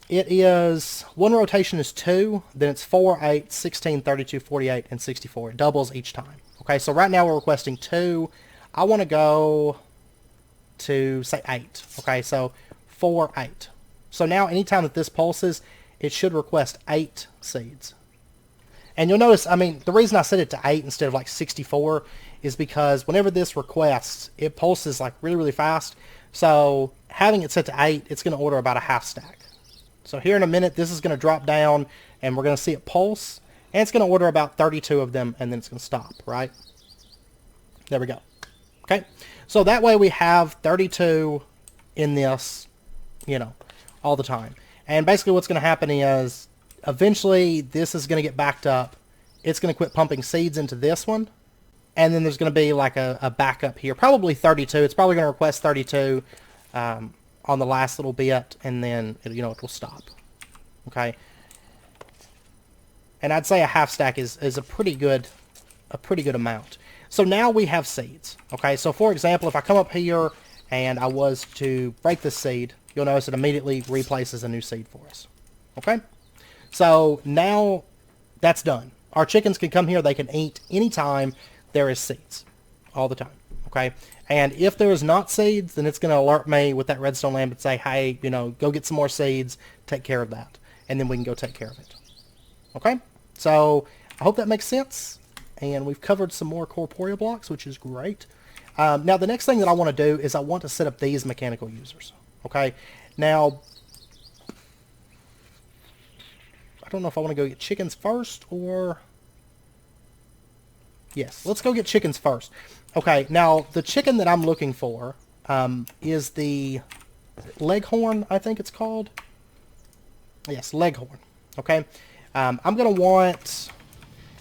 It is, one rotation is 2, then it's 4, 8, 16, 32, 48, and 64. It doubles each time. Okay, so right now we're requesting 2. I want to go to, say, 8. Okay, so 4, 8. So now anytime that this pulses, it should request 8 seeds. And you'll notice, I mean, the reason I set it to 8 instead of like 64 is because whenever this requests, it pulses like really, really fast. So having it set to 8, it's going to order about a half stack. So here in a minute, this is going to drop down, and we're going to see it pulse. And it's going to order about 32 of them, and then it's going to stop, right? There we go. Okay? So that way we have 32 in this, you know, all the time. And basically what's going to happen is, eventually, this is going to get backed up. It's going to quit pumping seeds into this one. And then there's going to be like a backup here. Probably 32. It's probably going to request 32 on the last little bit, and then it will stop. Okay, and I'd say a half stack is a pretty good amount. So now we have seeds. Okay, so for example, if I come up here and I was to break this seed, you'll notice it immediately replaces a new seed for us. Okay, so now that's done. Our chickens can come here. They can eat anytime there is seeds, all the time. Okay, and if there is not seeds, then it's going to alert me with that redstone lamp and say, hey, go get some more seeds, take care of that. And then we can go take care of it. Okay, so I hope that makes sense. And we've covered some more corporeal blocks, which is great. Now, the next thing that I want to do is I want to set up these mechanical users. Okay, now, I don't know if I want to go get chickens first or... Yes, let's go get chickens first. Okay, now the chicken that I'm looking for is the Leghorn, I think it's called. Yes, Leghorn. Okay, I'm going to want...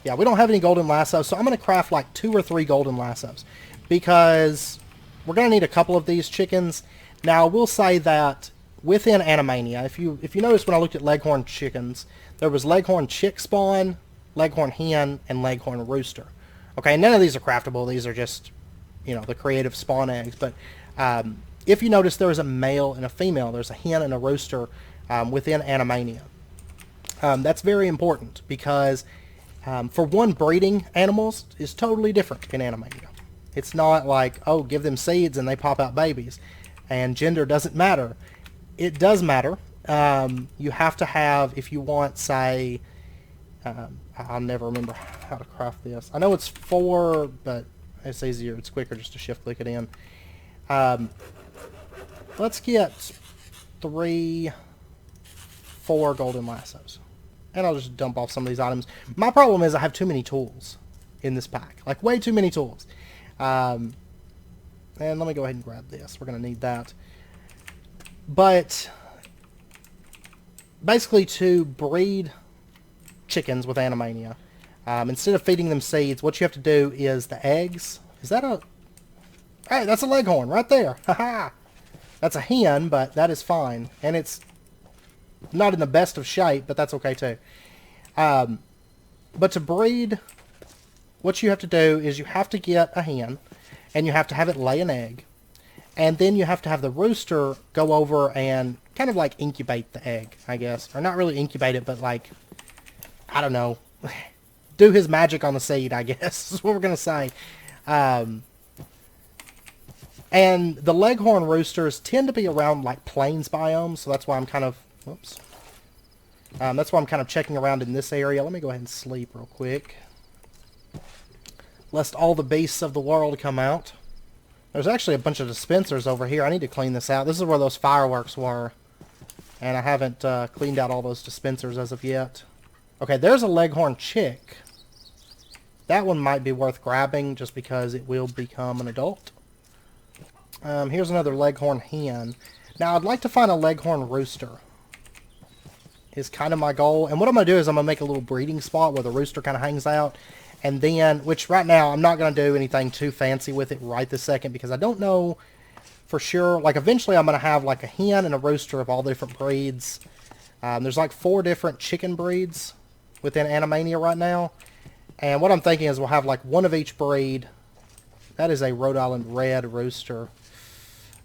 Yeah, we don't have any golden lassos, so I'm going to craft like 2 or 3 golden lassos because we're going to need a couple of these chickens. Now, I will say that within Animania, if you notice when I looked at Leghorn chickens, there was Leghorn chick spawn, Leghorn hen, and Leghorn rooster. Okay, none of these are craftable. These are just, the creative spawn eggs. But if you notice, there is a male and a female. There's a hen and a rooster within Animania. That's very important because, for one, breeding animals is totally different in Animania. It's not like, oh, give them seeds and they pop out babies. And gender doesn't matter. It does matter. You have to have, if you want, say... I'll never remember how to craft this. I know it's 4, but it's easier. It's quicker just to shift click it in. Let's get 3, 4 golden lassos. And I'll just dump off some of these items. My problem is I have too many tools in this pack. Like, way too many tools. And let me go ahead and grab this. We're going to need that. But, basically, to breed chickens with Animania, instead of feeding them seeds, what you have to do is the eggs. Is that a... Hey, that's a Leghorn right there. Haha. That's a hen, but that is fine. And it's not in the best of shape, but that's okay too. But to breed, what you have to do is you have to get a hen, and you have to have it lay an egg. And then you have to have the rooster go over and kind of like incubate the egg, I guess. Or not really incubate it, but like... I don't know, do his magic on the seed, I guess, is what we're going to say. And the Leghorn roosters tend to be around, like, plains biomes, so that's why I'm kind of, whoops. That's why I'm kind of checking around in this area. Let me go ahead and sleep real quick, lest all the beasts of the world come out. There's actually a bunch of dispensers over here. I need to clean this out. This is where those fireworks were, and I haven't cleaned out all those dispensers as of yet. Okay, there's a Leghorn chick. That one might be worth grabbing just because it will become an adult. Here's another Leghorn hen. Now, I'd like to find a Leghorn rooster. Is kind of my goal. And what I'm going to do is I'm going to make a little breeding spot where the rooster kind of hangs out. And then, which right now, I'm not going to do anything too fancy with it right this second because I don't know for sure. Like, eventually I'm going to have, like, a hen and a rooster of all different breeds. There's, like, 4 different chicken breeds within Animania right now. And what I'm thinking is we'll have, like, one of each breed. That is a Rhode Island red rooster.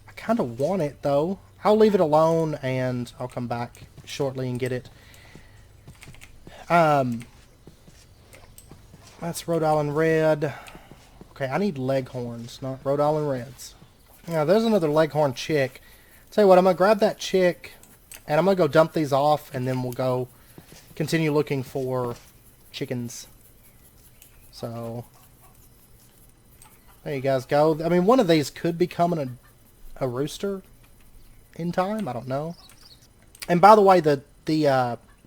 I kind of want it, though. I'll leave it alone, and I'll come back shortly and get it. That's Rhode Island red. Okay, I need leghorns, not Rhode Island reds. Now, there's another leghorn chick. Tell you what, I'm going to grab that chick, and I'm going to go dump these off, and then we'll go continue looking for chickens. So, there you guys go. I mean, one of these could become a rooster in time. I don't know. And by the way, the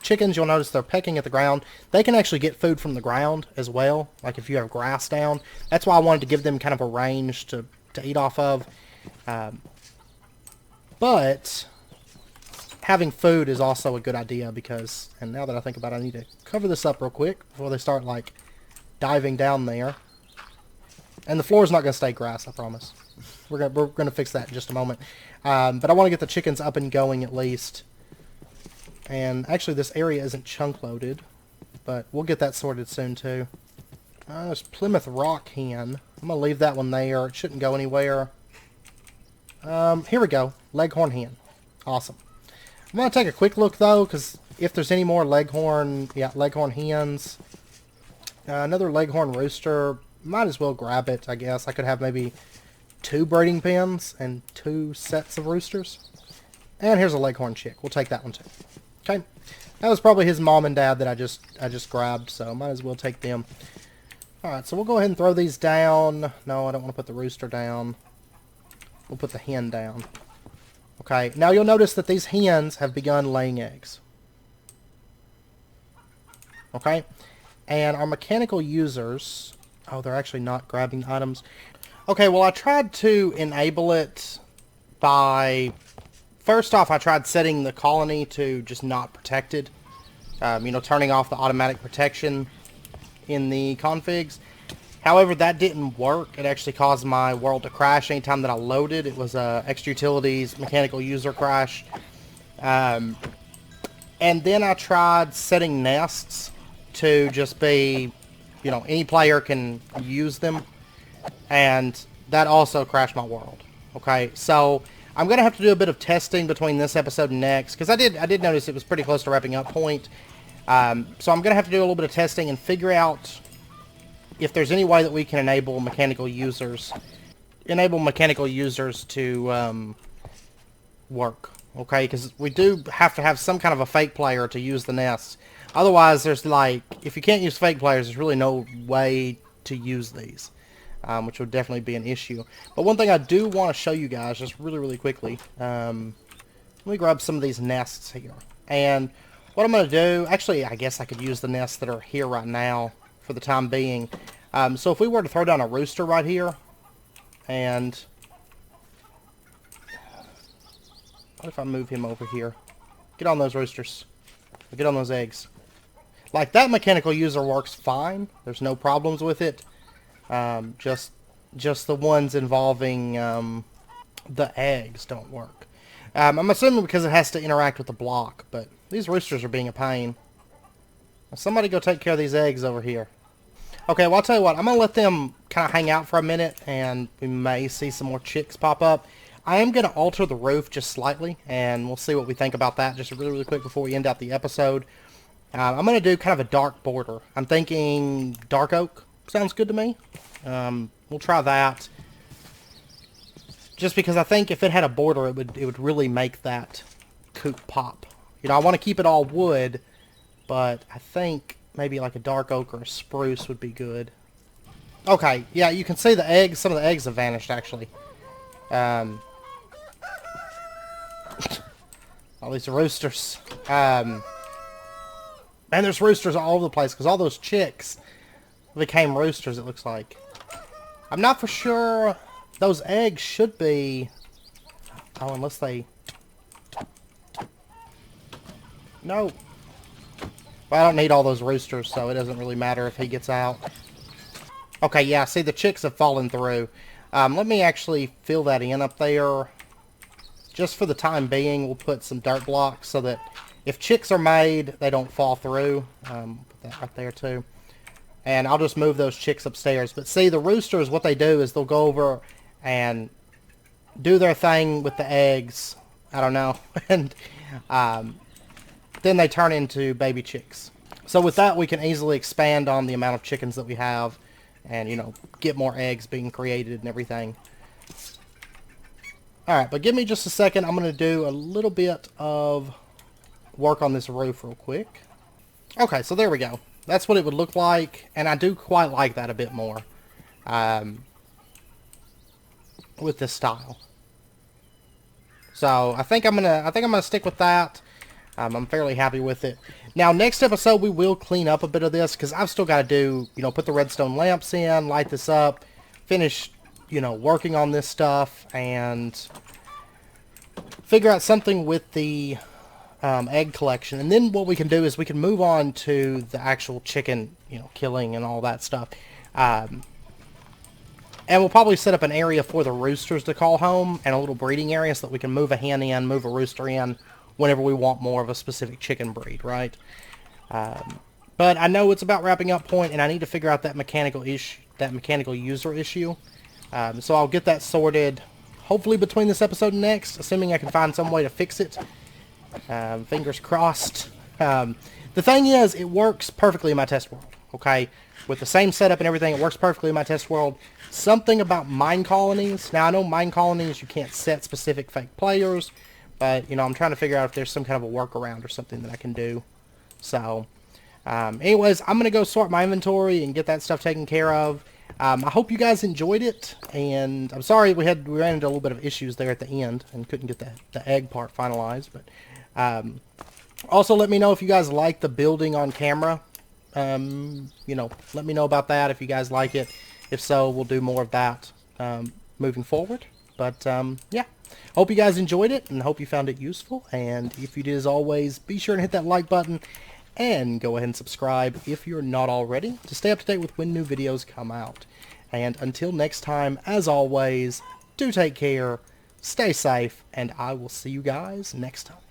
chickens, you'll notice they're pecking at the ground. They can actually get food from the ground as well, like if you have grass down. That's why I wanted to give them kind of a range to eat off of. But having food is also a good idea because, and now that I think about it, I need to cover this up real quick before they start, like, diving down there. And the floor is not going to stay grass, I promise. We're gonna fix that in just a moment. But I want to get the chickens up and going at least. And actually, this area isn't chunk loaded, but we'll get that sorted soon too. There's Plymouth Rock hen. I'm gonna leave that one there. It shouldn't go anywhere. Here we go. Leghorn hen. Awesome. I'm gonna take a quick look though, because if there's any more leghorn hens, another leghorn rooster. Might as well grab it, I guess. I could have maybe 2 breeding pens and 2 sets of roosters. And here's a leghorn chick. We'll take that one too. Okay. That was probably his mom and dad that I just grabbed, so might as well take them. Alright, so we'll go ahead and throw these down. No, I don't want to put the rooster down. We'll put the hen down. Okay, now you'll notice that these hens have begun laying eggs. Okay, and our mechanical users... Oh, they're actually not grabbing items. Okay, well, I tried to enable it by... First off, I tried setting the colony to just not protected. You know, turning off the automatic protection in the configs. However, that didn't work. It actually caused my world to crash anytime that I loaded. It was a extra utilities mechanical user crash. And then I tried setting nests to just be... You know, any player can use them, and that also crashed my world. Okay, so I'm gonna have to do a bit of testing between this episode and next, because I did notice it was pretty close to wrapping up point. So I'm gonna have to do a little bit of testing and figure out if there's any way that we can enable mechanical users to work. Okay, because we do have to have some kind of a fake player to use the nest. Otherwise, there's like, if you can't use fake players, there's really no way to use these, which would definitely be an issue. But one thing I do want to show you guys, just really quickly, let me grab some of these nests here. And what I'm going to do, actually, I guess I could use the nests that are here right now for the time being. So if we were to throw down a rooster right here, and what if I move him over here? Get on those roosters. Get on those eggs. Like, that mechanical user works fine. There's no problems with it. Just the ones involving the eggs don't work. I'm assuming because it has to interact with the block, but these roosters are being a pain. Now, somebody go take care of these eggs over here. Okay, well, I'll tell you what. I'm going to let them kind of hang out for a minute, and we may see some more chicks pop up. I am going to alter the roof just slightly, and we'll see what we think about that just really quick before we end out the episode. I'm going to do kind of a dark border. I'm thinking dark oak. Sounds good to me. We'll try that. Just because I think if it had a border, it would really make that coop pop. You know, I want to keep it all wood, but I think maybe like a dark oak or a spruce would be good. Okay, yeah, you can see the eggs. Some of the eggs have vanished, actually. All these roosters. And there's roosters all over the place because all those chicks became roosters, it looks like. I'm not for sure. Those eggs should be... Oh, unless they... No. Well, I don't need all those roosters, so it doesn't really matter if he gets out. Okay, yeah, see, the chicks have fallen through. Let me actually fill that in up there. Just for the time being, we'll put some dirt blocks so that if chicks are made, they don't fall through. Put that right there too. And I'll just move those chicks upstairs. But see, the roosters, what they do is they'll go over and do their thing with the eggs. I don't know. And then they turn into baby chicks. So with that, we can easily expand on the amount of chickens that we have and, you know, get more eggs being created and everything. Alright, but give me just a second. I'm going to do a little bit of work on this roof real quick. Okay, so there we go. That's what it would look like, and I do quite like that a bit more with this style. So I think I'm gonna stick with that. I'm fairly happy with it. Now, next episode we will clean up a bit of this because I've still got to do, you know, put the redstone lamps in, light this up, finish, you know, working on this stuff, and figure out something with the egg collection. And then what we can do is we can move on to the actual chicken, you know, killing and all that stuff. And we'll probably set up an area for the roosters to call home and a little breeding area so that we can move a hen in, move a rooster in whenever we want more of a specific chicken breed, right? But I know it's about wrapping up point, and I need to figure out that mechanical user issue. So I'll get that sorted, hopefully between this episode and next, assuming I can find some way to fix it. Fingers crossed. The thing is, it works perfectly in my test world, okay? With the same setup and everything, it works perfectly in my test world. Something about mine colonies. Now, I know mine colonies, you can't set specific fake players, but, you know, I'm trying to figure out if there's some kind of a workaround or something that I can do. So, anyways, I'm going to go sort my inventory and get that stuff taken care of. I hope you guys enjoyed it, and I'm sorry we ran into a little bit of issues there at the end and couldn't get the egg part finalized, but also let me know if you guys like the building on camera. You know, let me know about that if you guys like it. If so, we'll do more of that moving forward. But yeah, hope you guys enjoyed it and hope you found it useful. And if you did, as always, be sure to hit that like button and go ahead and subscribe if you're not already to stay up to date with when new videos come out. And until next time, as always, do take care, stay safe, and I will see you guys next time.